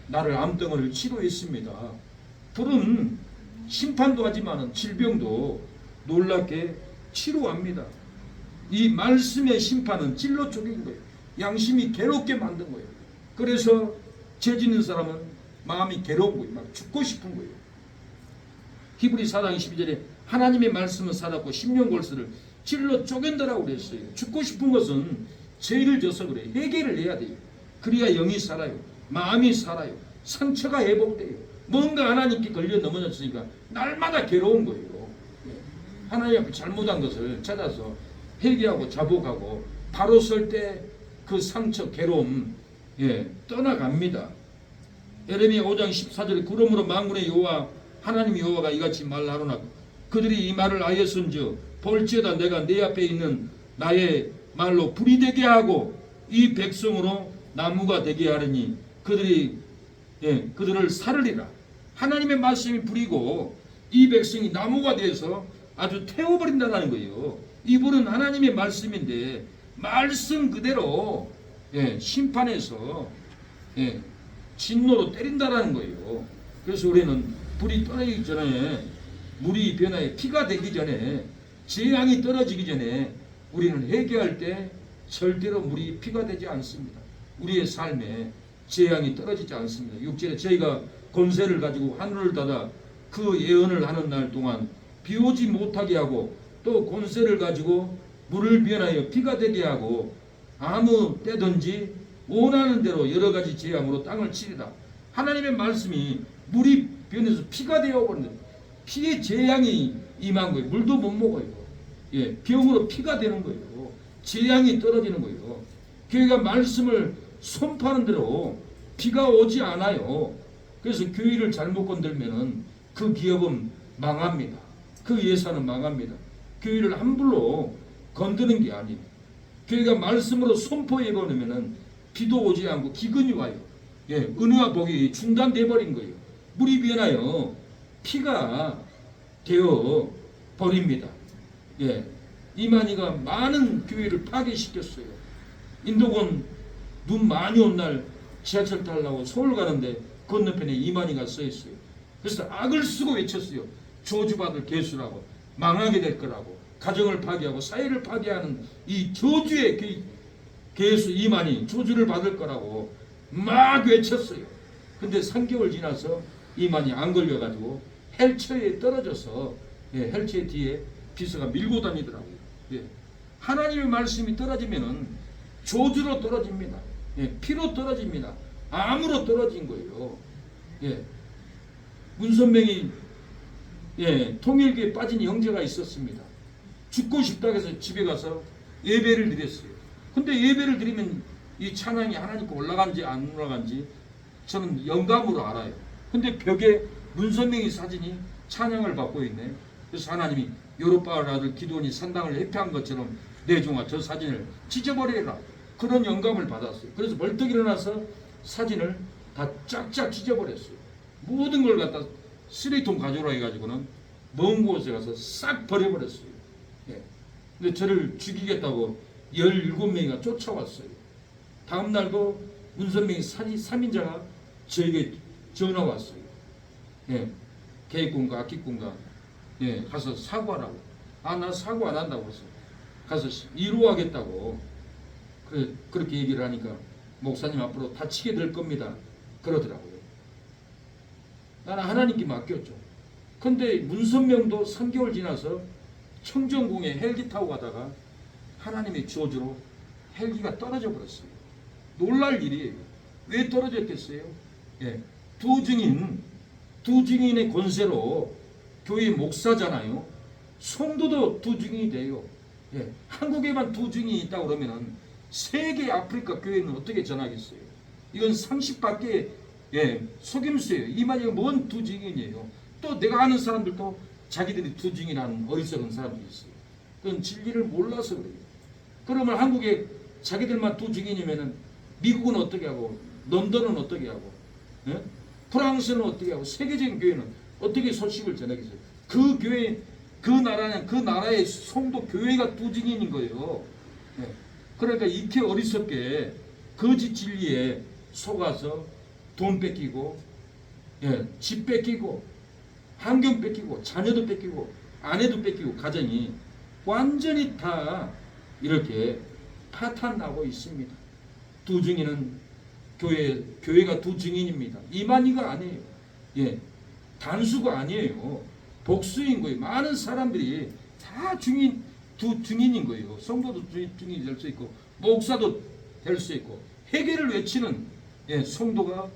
[SPEAKER 1] 나를 암덩어리를 치료했습니다. 불은 심판도 하지만 질병도 놀랍게 치료합니다. 이 말씀의 심판은 찔러 쪼갠 거예요. 양심이 괴롭게 만든 거예요. 그래서 죄 짓는 사람은 마음이 괴로운 거예요. 막 죽고 싶은 거예요. 히브리 4장 12절에 하나님의 말씀은 살았고 심령골수를 찔러 쪼갠다라고 그랬어요. 죽고 싶은 것은 죄를 져서 그래요. 회개를 해야 돼요. 그래야 영이 살아요. 마음이 살아요. 상처가 회복돼요. 뭔가 하나님께 걸려 넘어졌으니까 날마다 괴로운 거예요. 하나님 앞에 잘못한 것을 찾아서 회개하고 자복하고 바로 설 때 그 상처 괴로움, 예, 떠나갑니다. 예레미야 5장 14절에 그러므로 만군의 여호와 하나님 여호와가 이같이 말하노라. 그들이 이 말을 하였은즉 볼지어다 내가 내 앞에 있는 나의 말로 불이 되게 하고 이 백성으로 나무가 되게 하리니 그들을 사르리라. 하나님의 말씀이 불이고 이 백성이 나무가 돼서 아주 태워버린다는 거예요. 이 불은 하나님의 말씀인데 말씀 그대로, 예, 심판해서, 예, 진노로 때린다라는 거예요. 그래서 우리는 불이 떨어지기 전에, 물이 변화해 피가 되기 전에, 재앙이 떨어지기 전에 우리는 회개할 때 절대로 물이 피가 되지 않습니다. 우리의 삶에 재앙이 떨어지지 않습니다. 6절에 저희가 권세를 가지고 하늘을 닫아 그 예언을 하는 날 동안 비 오지 못하게 하고 또 권세를 가지고 물을 변하여 피가 되게 하고 아무 때든지 원하는 대로 여러 가지 재앙으로 땅을 치리라. 하나님의 말씀이 물이 변해서 피가 되어버린다. 피의 재앙이 임한 거예요. 물도 못 먹어요. 예, 병으로 피가 되는 거예요. 재앙이 떨어지는 거예요. 교회가 말씀을 선포하는 대로 비가 오지 않아요. 그래서 교회를 잘못 건들면은 그 기업은 망합니다. 그 예산은 망합니다. 교회를 함부로 건드는 게 아니에요. 교회가 말씀으로 선포해 버리면은 비도 오지 않고 기근이 와요. 예, 은혜와 복이 중단돼 버린 거예요. 물이 변하여 피가 되어 버립니다. 예, 이만희가 많은 교회를 파괴시켰어요. 인도군 눈 많이 온 날 지하철 타려고 서울 가는데 건너편에 이만희가 써 있어요. 그래서 악을 쓰고 외쳤어요. 저주받을 개수라고, 망하게 될 거라고, 가정을 파괴하고 사회를 파괴하는 이 저주의 개수 이만희, 저주를 받을 거라고 막 외쳤어요. 근데 3개월 지나서 이만희 안 걸려가지고 헬처에 떨어져서, 예, 헬처 뒤에 비서가 밀고 다니더라고요. 예, 하나님의 말씀이 떨어지면은 조주로 떨어집니다. 예, 피로 떨어집니다. 암으로 떨어진 거예요. 예, 문선명이, 예, 통일교에 빠진 형제가 있었습니다. 죽고 싶다 해서 집에 가서 예배를 드렸어요. 근데 예배를 드리면 이 찬양이 하나님께 올라간지 안 올라간지 저는 영감으로 알아요. 근데 벽에 문선명이 사진이 찬양을 받고 있네. 그래서 하나님이 요르바알 아들 기드온이 산당을 회피한 것처럼 내 종아 저 사진을 찢어버리라, 그런 영감을 받았어요. 그래서 벌떡 일어나서 사진을 다 쫙쫙 찢어버렸어요. 모든 걸 갖다 쓰레기통 가져오라 해가지고는 먼 곳에 가서 싹 버려버렸어요. 예. 근데 저를 죽이겠다고 17명이가 쫓아왔어요. 다음날도 문선명이 3인자가 저에게 전화 왔어요. 예. 계획군과 악기군과, 예, 가서 사과하라고. 아, 나 사과 안 한다고 했어. 가서 이루하겠다고. 그렇게 얘기를 하니까 목사님 앞으로 다치게 될 겁니다, 그러더라고요. 나는 하나님께 맡겼죠. 근데 문선명도 3개월 지나서 청정궁에 헬기 타고 가다가 하나님의 저주로 헬기가 떨어져 버렸어요. 놀랄 일이에요. 왜 떨어졌겠어요? 예, 두 증인의 권세로 교회 목사잖아요. 성도도 두 증인이 돼요. 예, 한국에만 두 증인이 있다고 그러면은 세계 아프리카 교회는 어떻게 전하겠어요? 이건 30밖에, 예, 속임수예요. 이만희가 뭔 두 증인이에요. 또 내가 아는 사람들도 자기들이 두 증인하는 어리석은 사람들이 있어요. 그건 진리를 몰라서 그래요. 그러면 한국에 자기들만 두 증인이면은 미국은 어떻게 하고, 런던은 어떻게 하고, 예? 프랑스는 어떻게 하고, 세계적인 교회는 어떻게 소식을 전하겠어요? 그 교회, 그 나라는 그 나라의 성도 교회가 두 증인인 거예요. 예. 그러니까 이렇게 어리석게 거짓 진리에 속아서 돈 뺏기고, 예, 집 뺏기고, 환경 뺏기고, 자녀도 뺏기고, 아내도 뺏기고, 가정이 완전히 다 이렇게 파탄나고 있습니다. 두 증인은 교회가 두 증인입니다. 이만희가 아니에요. 예, 단수가 아니에요. 복수인 거예요. 많은 사람들이 다 두 증인인 거예요. 성도도 증인이 될 수 있고, 목사도 될 수 있고, 회개를 외치는, 예, 성도가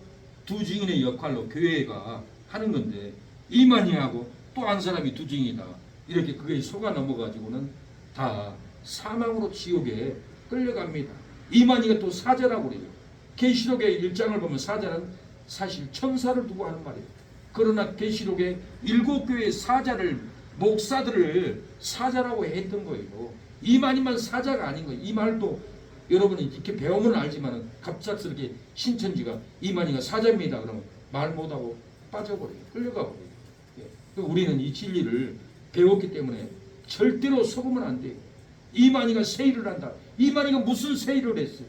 [SPEAKER 1] 두 증인의 역할로 교회가 하는 건데, 이만희하고 또 한 사람이 두 증인이다, 이렇게 그게 속아 넘어가지고는 다 사망으로 지옥에 끌려갑니다. 이만희가 또 사자라고 그래요. 계시록의 1장을 보면 사자는 사실 천사를 두고 하는 말이에요. 그러나 계시록의 7교회의 사자를, 목사들을 사자라고 했던 거예요. 이만희만 사자가 아닌 거예요. 이 말도 여러분이 이렇게 배우면 알지만 갑작스럽게 신천지가 이만희가 사자입니다 그러면 말 못하고 빠져버려요. 끌려가 버려요. 예. 우리는 이 진리를 배웠기 때문에 절대로 속으면 안 돼요. 이만희가 세일을 한다. 이만희가 무슨 세일을 했어요?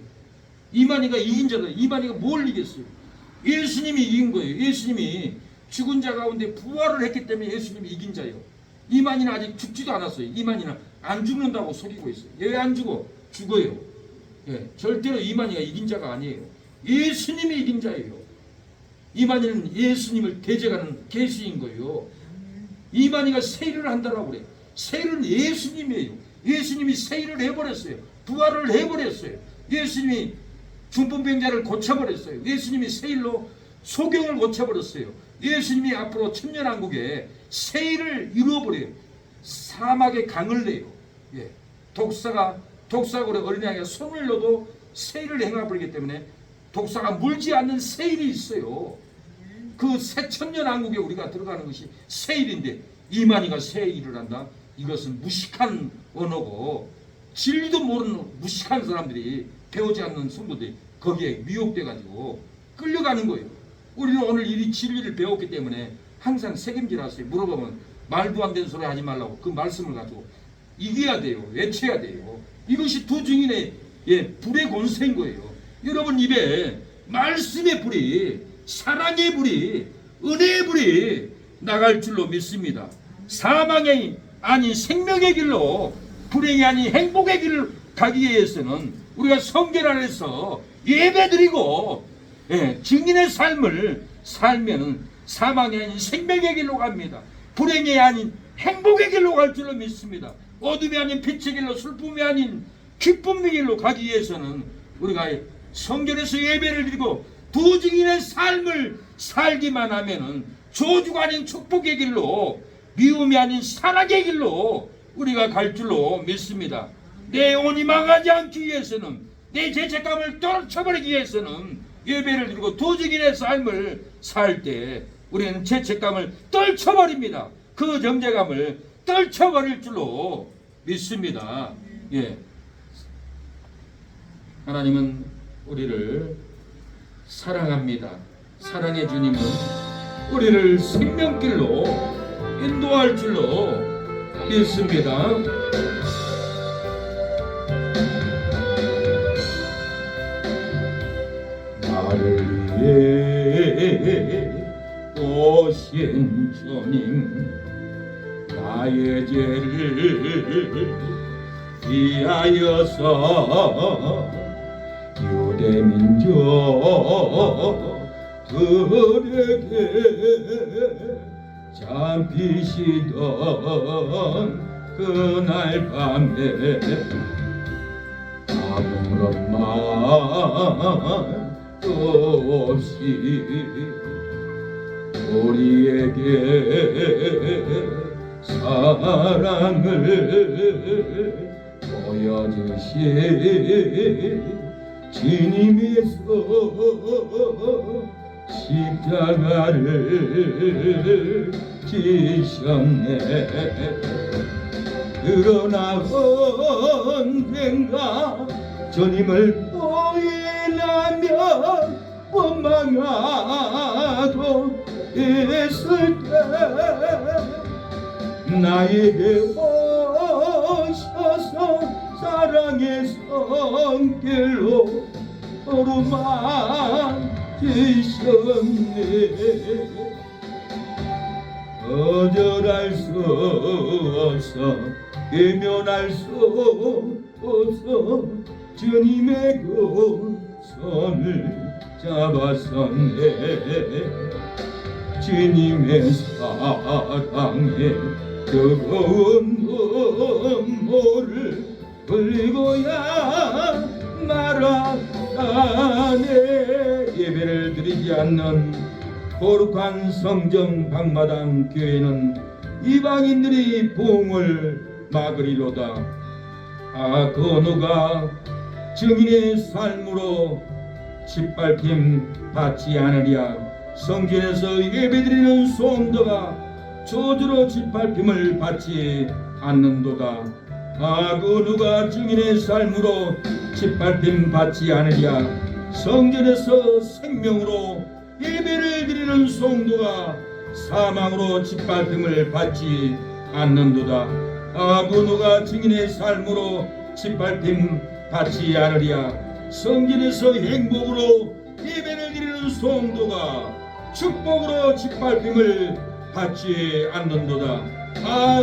[SPEAKER 1] 이만희가 이긴 자다. 이만희가 뭘 이겼어요? 예수님이 이긴 거예요. 예수님이 죽은 자 가운데 부활을 했기 때문에 예수님이 이긴 자예요. 이만희는 아직 죽지도 않았어요. 이만희는 안 죽는다고 속이고 있어요. 왜 안 죽어? 죽어요. 예, 절대로 이만희가 이긴 자가 아니에요. 예수님이 이긴 자예요. 이만희는 예수님을 대적하는 계수인 거예요. 이만희가 세일을 한다라고 그래요. 세일은 예수님이에요. 예수님이 세일을 해버렸어요. 부활을 해버렸어요. 예수님이 중풍병자를 고쳐버렸어요. 예수님이 세일로 소경을 고쳐버렸어요. 예수님이 앞으로 천년왕국에 세일을 이루어버려요. 사막에 강을 내요. 예. 독사고래 어린아이가 손을 넣어도 세일을 행해버리기 때문에 독사가 물지 않는 세일이 있어요. 그 새천년왕국에 우리가 들어가는 것이 세일인데 이만희가 세일을 한다. 이것은 무식한 언어고 진리도 모르는 무식한 사람들이 배우지 않는 성도들이 거기에 미혹돼 가지고 끌려가는 거예요. 우리는 오늘 이 진리를 배웠기 때문에 항상 책임질하세요. 물어보면 말도 안 되는 소리 하지 말라고 그 말씀을 가지고 이겨야 돼요. 외쳐야 돼요. 이것이 두 증인의 불의 권세인 거예요. 여러분 입에 말씀의 불이, 사랑의 불이, 은혜의 불이 나갈 줄로 믿습니다. 사망의 아닌 생명의 길로, 불행이 아닌 행복의 길을 가기 위해서는 우리가 성전 안에서 예배드리고 증인의 삶을 살면은 사망이 아닌 생명의 길로 갑니다. 불행이 아닌 행복의 길로 갈 줄로 믿습니다. 어둠이 아닌 빛의 길로, 슬픔이 아닌 기쁨의 길로 가기 위해서는 우리가 성전에서 예배를 드리고 두 증인의 삶을 살기만 하면은 저주가 아닌 축복의 길로, 미움이 아닌 사랑의 길로 우리가 갈 줄로 믿습니다. 내 영혼이 망하지 않기 위해서는, 내 죄책감을 떨쳐버리기 위해서는 예배를 드리고 두 증인의 삶을 살 때 우리는 죄책감을 떨쳐버립니다. 그 정죄감을 떨쳐버릴 줄로 믿습니다. 예. 하나님은 우리를 사랑합니다. 사랑의 주님은 우리를 생명길로 인도할 줄로 믿습니다. 나를 위해 오신 주님, 나의 죄를 위하여서 유대민족들에게 잠비시던 그날 밤에 아무런 말도 없이 우리에게 사랑을 보여주신 주님께서 십자가를 지셨네. 그러나 언젠가 주님을 부인하며 원망하고 있을 때 나에게 오셔서 사랑의 손길로 어루만지셨네. 거절할 수 없어, 외면할 수 없어 주님의 그 손을 잡았었네. 주님의 사랑에 뜨거운 눈물을 흘리고야 말아가네. 예배를 드리지 않는 거룩한 성정 방마당 교회는 이방인들이 부흥을 막으리로다. 그 누가 증인의 삶으로 짓밟힘 받지 않으랴. 성전에서 예배드리는 성도가 저주로 짓밟힘을 받지 않는도다. 그 누가 증인의 삶으로 짓밟힘 받지 않으랴. 성전에서 생명으로 예배를 드리는 성도가 사망으로 짓밟힘을 받지 않는도다. 그 누가 증인의 삶으로 짓밟힘 받지 않으랴. 성전에서 행복으로 예배를 드리는 성도가 축복으로 짓밟힘을 받지 않는도다.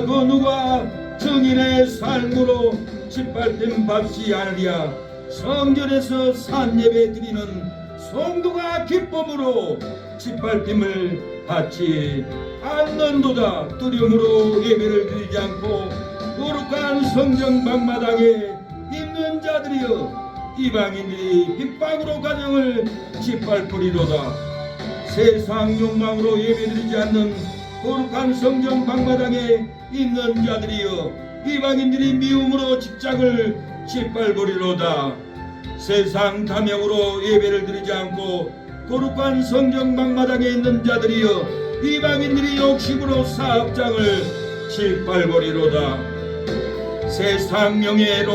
[SPEAKER 1] 그 누가 증인의 삶으로 짓밟힘 받지 않으랴. 성전에서 산예배 드리는 성도가 기쁨으로 짓밟힘을 받지 않는도다. 두려움으로 예배를 드리지 않고 거룩한 성전 방마당에 있는 자들이여, 이방인들이 빗방으로 가정을 짓밟으리로다. 세상 욕망으로 예배드리지 않는 거룩한 성전 방마당에 있는 자들이여 이방인들이 미움으로 직장을 짓밟으리로다. 세상 탐욕으로 예배를 드리지 않고 거룩한 성전 방마당에 있는 자들이여 이방인들이 욕심으로 사업장을 짓밟으리로다. 세상 명예로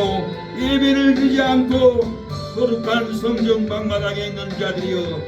[SPEAKER 1] 예배를 드리지 않고 거룩한 성전 방마당에 있는 자들이여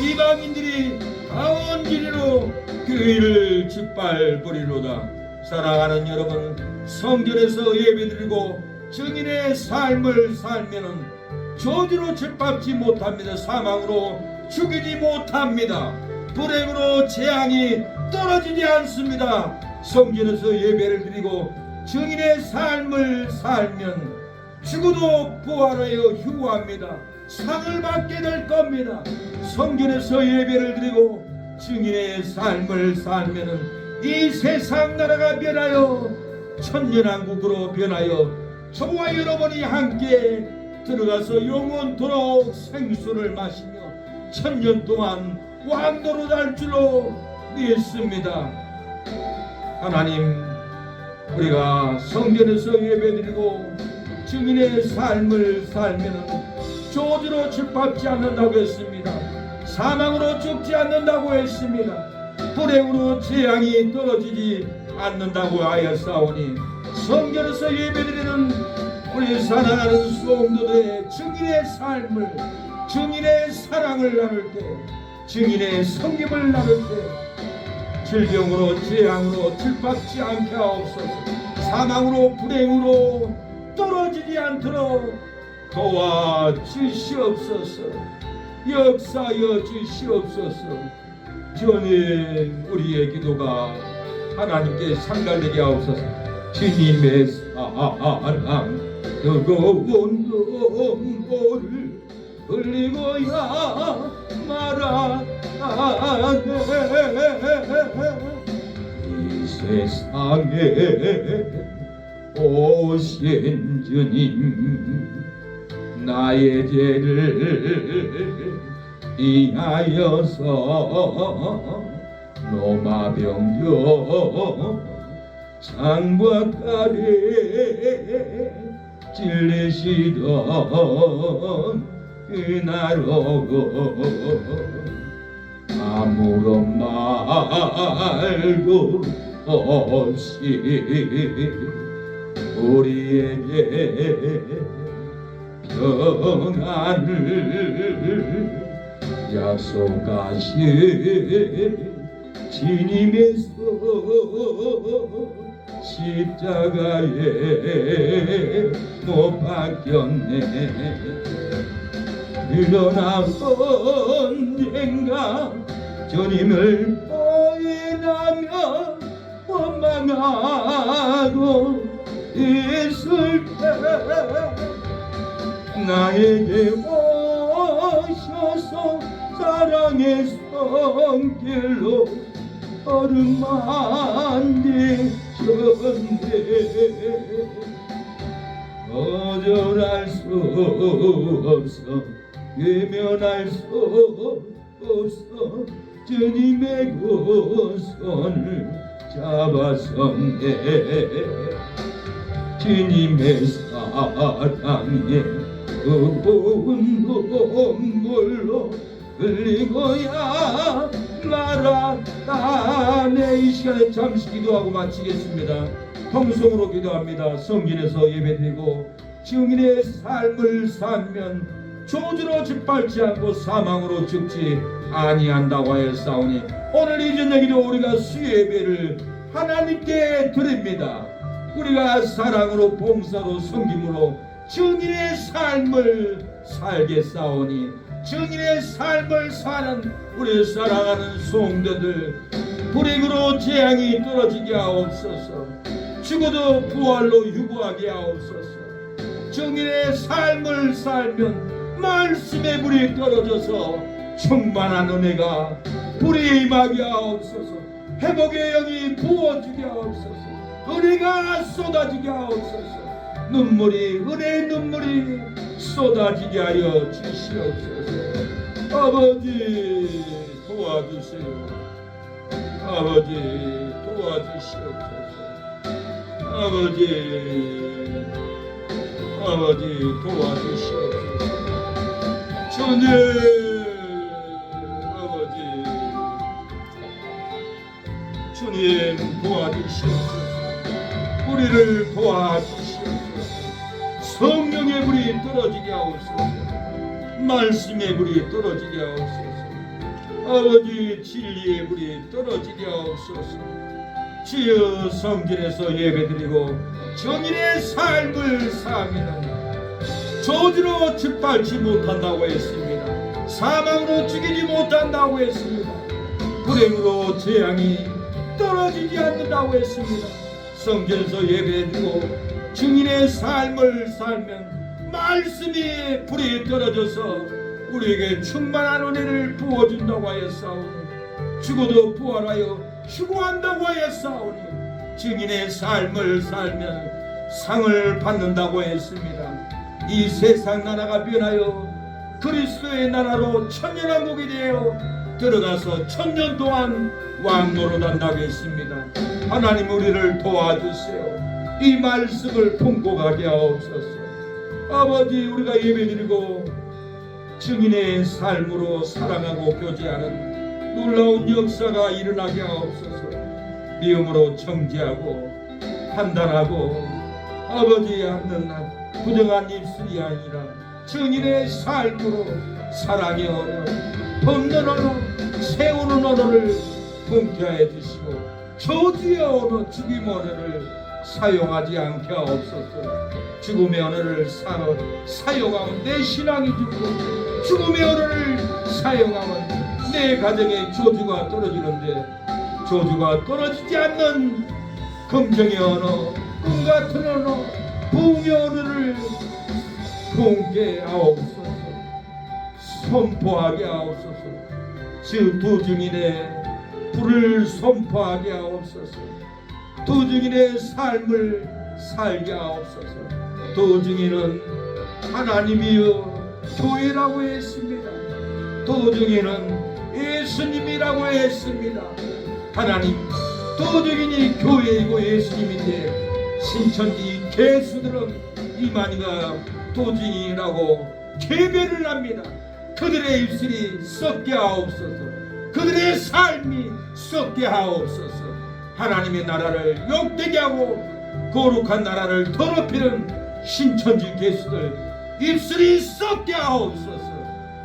[SPEAKER 1] 이방인들이 가원지리로 교회를 짓밟으리로다. 사랑하는 여러분, 성전에서 예배드리고 증인의 삶을 살면은 저주로 짓밟지 못합니다. 사망으로 죽이지 못합니다. 불행으로 재앙이 떨어지지 않습니다. 성전에서 예배를 드리고 증인의 삶을 살면 죽어도 부활하여 휴거합니다. 상을 받게 될 겁니다. 성전에서 예배를 드리고 증인의 삶을 살면은 이 세상 나라가 변하여 천년왕국으로 변하여 저와 여러분이 함께 들어가서 영원토록 생수를 마시며 천년 동안 왕노릇할 줄로 믿습니다. 하나님, 우리가 성전에서 예배드리고 증인의 삶을 살면 저주로 짓밟지 않는다고 했습니다. 사망으로 죽지 않는다고 했습니다. 불행으로 재앙이 떨어지지 않는다고 하였사오니 성전에서 예배드리는 우리 사랑하는 성도들의 증인의 삶을, 증인의 사랑을 나눌 때, 증인의 섬김을 나눌 때 질병으로 재앙으로 짓밟지 않게 하옵소서. 사망으로 불행으로 떨어지지 않도록 도와주시옵소서. 역사여 주시옵소서. 주님, 우리의 기도가 하나님께 상달되게 하옵소서. 주님의 사랑 뜨거운 눈물 흘리고야 말아가네. 이 세상에 오신 주님, 나의 죄를 이하여서 노마병조 장박가래 찔리시던 그날 오고 아무런 말도 없이 우리에게 평안을 약속하신 주님의 손 십자가에 못 박혔네. 그러나 언젠가 주님을 부인하며 원망하고 있을 때 나에게 오셔서 사랑의 손길로 얼음 만드셨네. 거절할 수 없어, 외면할 수 없어. 주님의 그 손을 잡았었네. 주님의 사랑에 뜨거운 눈물로 흘리고야 말았다네. 이 시간에 잠시 기도하고 마치겠습니다. 통성으로 기도합니다. 성전에서 예배드리고 증인의 삶을 살면 저주로 짓밟지 않고 사망으로 죽지 아니한다고 하였사오니 오늘 이 저녁에도 우리가 수예배를 하나님께 드립니다. 우리가 사랑으로 봉사로 섬김으로 증인의 삶을 살겠사오니 증인의 삶을 사는 우리 사랑하는 성도들, 불행으로 재앙이 떨어지게 하옵소서. 죽어도 부활로 유구하게 하옵소서. 증인의 삶을 살면 말씀의 불이 떨어져서 충만한 은혜가 불이 임하게 하옵소서. 회복의 영이 부어주게 하옵소서. 은혜가 쏟아지게 하옵소서. 은혜의 눈물이 쏟아지게 하여 주시옵소서. 아버지 도와주세요. 아버지 도와주시옵소서. 아버지 도와주시옵소서. 주님 주님 도와주시옵소서. 우리를 도와주시옵소서. 성령의 불이 떨어지게 하옵소서. 말씀의 불이 떨어지게 하옵소서. 아버지 진리의 불이 떨어지게 하옵소서. 주여 성전에서 예배드리고 정인의 삶을 사하면 저주로 짓밟지 못한다고 했습니다. 사망으로 죽이지 못한다고 했습니다. 불행으로 재앙이 떨어지지 않는다고 했습니다. 성전에서 예배드리고 증인의 삶을 살면 말씀이 불이 떨어져서 우리에게 충만한 은혜를 부어준다고 하였사오니 죽어도 부활하여 추구한다고 하였사오니 증인의 삶을 살면 상을 받는다고 했습니다. 이 세상 나라가 변하여 그리스도의 나라로 천년왕국이 되어 들어가서 천년 동안 왕노릇한다고 했습니다. 하나님 우리를 도와주세요. 이 말씀을 통곡하게 하옵소서. 아버지 우리가 예배드리고 증인의 삶으로 사랑하고 교제하는 놀라운 역사가 일어나게 하옵소서. 미움으로 정죄하고 판단하고 아버지 하는 부정한 입술이 아니라 증인의 삶으로 사랑의 언어, 돕는 언어, 세우는 언어를 통쾌하여 주시고 저주의 언어, 죽임 언어를 사용하지 않게 하옵소서. 죽음의 언어를 사용하면 내 신앙이 죽고 죽음의 언어를 사용하면 내 가정에 저주가 떨어지는데 저주가 떨어지지 않는 긍정의 언어, 꿈같은 언어, 부흥의 언어를 통케 하옵소서. 선포하게 하옵소서. 두 증인의 불을 선포하게 하옵소서. 두 증인의 삶을 살게 하옵소서. 두 증인은 하나님이여 교회라고 했습니다. 두 증인은 예수님이라고 했습니다. 하나님 두 증인이 교회이고 예수님인데 신천지 개수들은 이만희가 두 증인이라고 개별을 합니다. 그들의 입술이 썩게 하옵소서. 그들의 삶이 썩게 하옵소서. 하나님의 나라를 욕되게 하고 거룩한 나라를 더럽히는 신천지 개수들 입술이 썩게 하옵소서.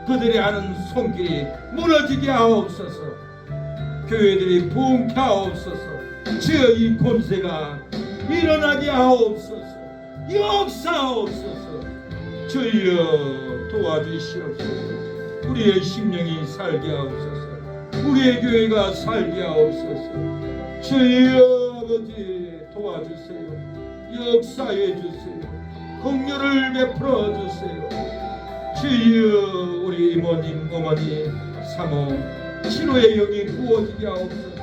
[SPEAKER 1] 그들이 하는 손길이 무너지게 하옵소서. 교회들이 부흥케 하옵소서. 주여 이 권세가 일어나게 하옵소서. 역사하옵소서. 주여 도와주시옵소서. 우리의 심령이 살게 하옵소서. 우리의 교회가 살게 하옵소서. 주여 아버지 도와주세요. 역사해 주세요. 긍휼을 베풀어 주세요. 주여 우리 이모님 어머니 사모 치료의 영이 부어지게 하옵소서.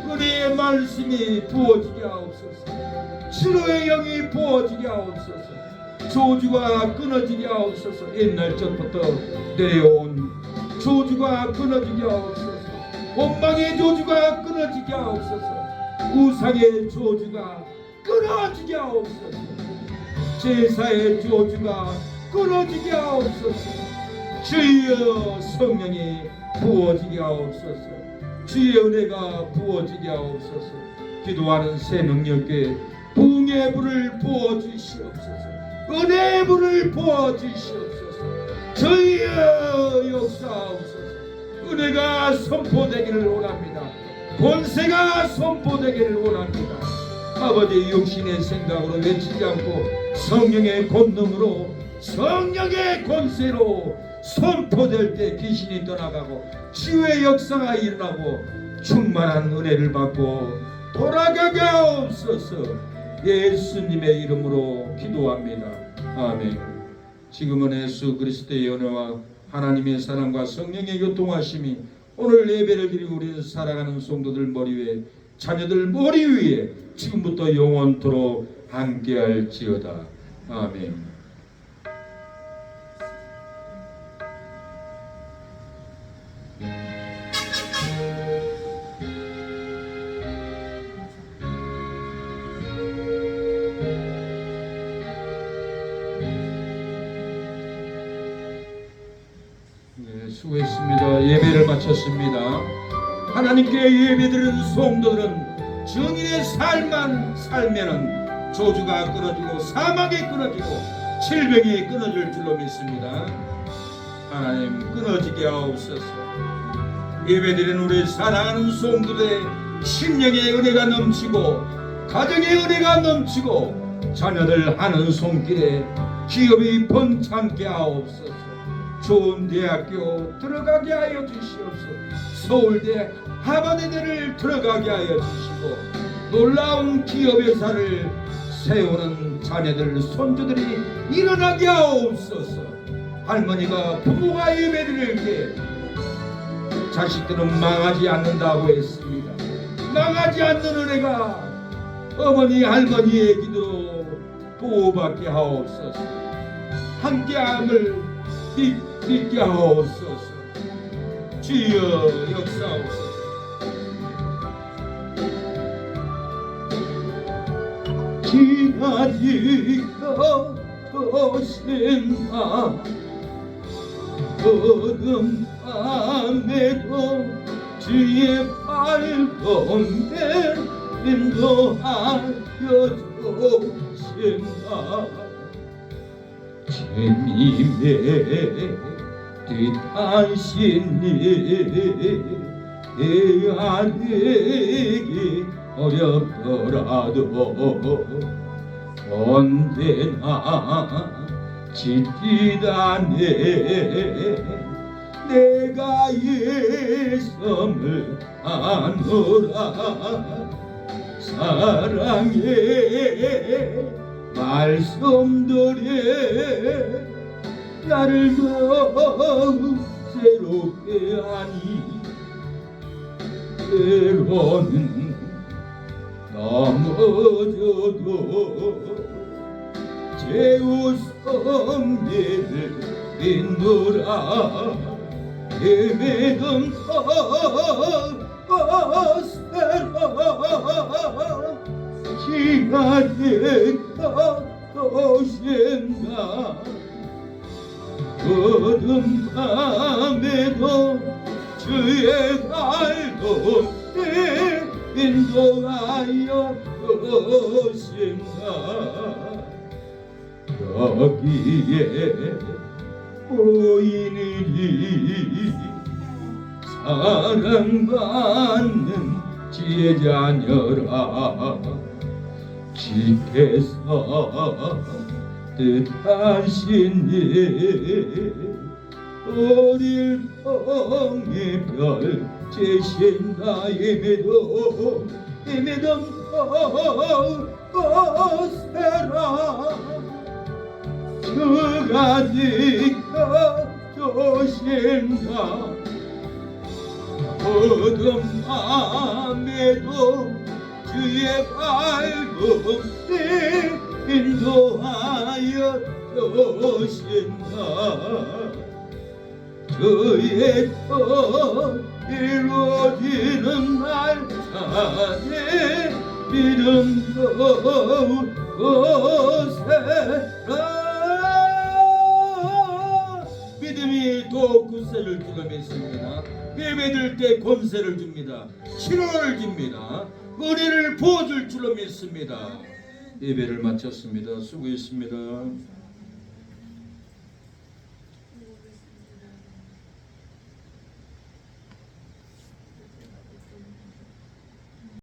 [SPEAKER 1] 은혜의 말씀이 부어지게 하옵소서. 치료의 영이 부어지게 하옵소서. 저주가 끊어지게 하옵소서. 옛날 전부터 내려온 저주가 끊어지게 하옵소서. 원망의 저주가 끊어지게 하옵소서. 우상의 저주가 끊어지게 하옵소서. 제사의 저주가 끊어지게 하옵소서. 주여 성령이 부어지게 하옵소서. 주의 은혜가 부어지게 하옵소서. 기도하는 새능력에 부흥의 불을 부어주시옵소서. 은혜의 불을 부어주시옵소서. 주여 역사하옵소서. 은혜가 선포되기를 원합니다. 권세가 선포되기를 원합니다. 아버지 육신의 생각으로 외치지 않고 성령의 권능으로 성령의 권세로 선포될 때 귀신이 떠나가고 치유의 역사가 일어나고 충만한 은혜를 받고 돌아가게 하옵소서. 예수님의 이름으로 기도합니다. 아멘. 지금은 예수 그리스도의 은혜와 하나님의 사랑과 성령의 교통하심이 오늘 예배를 드리고 우리를 살아가는 성도들 머리 위에 자녀들 머리 위에 지금부터 영원토록 함께할지어다. 아멘. 네, 수고했습니다. 예배를 마쳤습니다. 하나님께 예배드리는 성도들은 증인의 삶만 살면은 저주가 끊어지고 사망이 끊어지고 질병이 끊어질 줄로 믿습니다. 하나님 끊어지게 하옵소서. 예배드리는 우리 사랑하는 성도들의 심령의 은혜가 넘치고 가정의 은혜가 넘치고 자녀들 하는 손길에 기업이 번창케 하옵소서. 좋은 대학교 들어가게 하여 주시옵소서. 서울대 하버드대를 들어가게 하여 주시고 놀라운 기업회사를 세우는 자녀들 손주들이 일어나게 하옵소서. 할머니가 부모가 예배드릴 때 자식들은 망하지 않는다고 했습니다. 망하지 않는 은혜가 어머니 할머니의 기도로 보호받게 하옵소서. 함께함을 믿게 하옵소서. 주여 역사옵소서. 지나치고 도심아 어둠 밤에도 주의 발동에 인도하여 주신다. 주님의 뜻하시니 헤아리기 어렵더라도 언제나 지키다네. 내가 예수를 아노라. 사랑의 말씀들이 나를 더욱 새롭게 하니 때로는 넘어져도 제우성리를 인도라. 헤매던 것으로 시간이 가도신다. 어둠 밤에도 주의 발동에 인도하여 주신다. 여기에 보이니 사랑받는 지혜자녀라. 주께서 뜻하시니 어릴 성의 별 제신다. 예매도 거세라. 주가 지켜주신다. 어둠 밤에도 주의 발동에 인도하여 주신다. 주의 뜻 이루어지는 날까지 믿음 거세라. 믿음이 또 굳세를 줄로 믿습니다. 예배드릴 때 권세를 줍니다. 치료를 줍니다. 은혜를 부어줄 줄로 믿습니다. 예배를 마쳤습니다. 수고했습니다.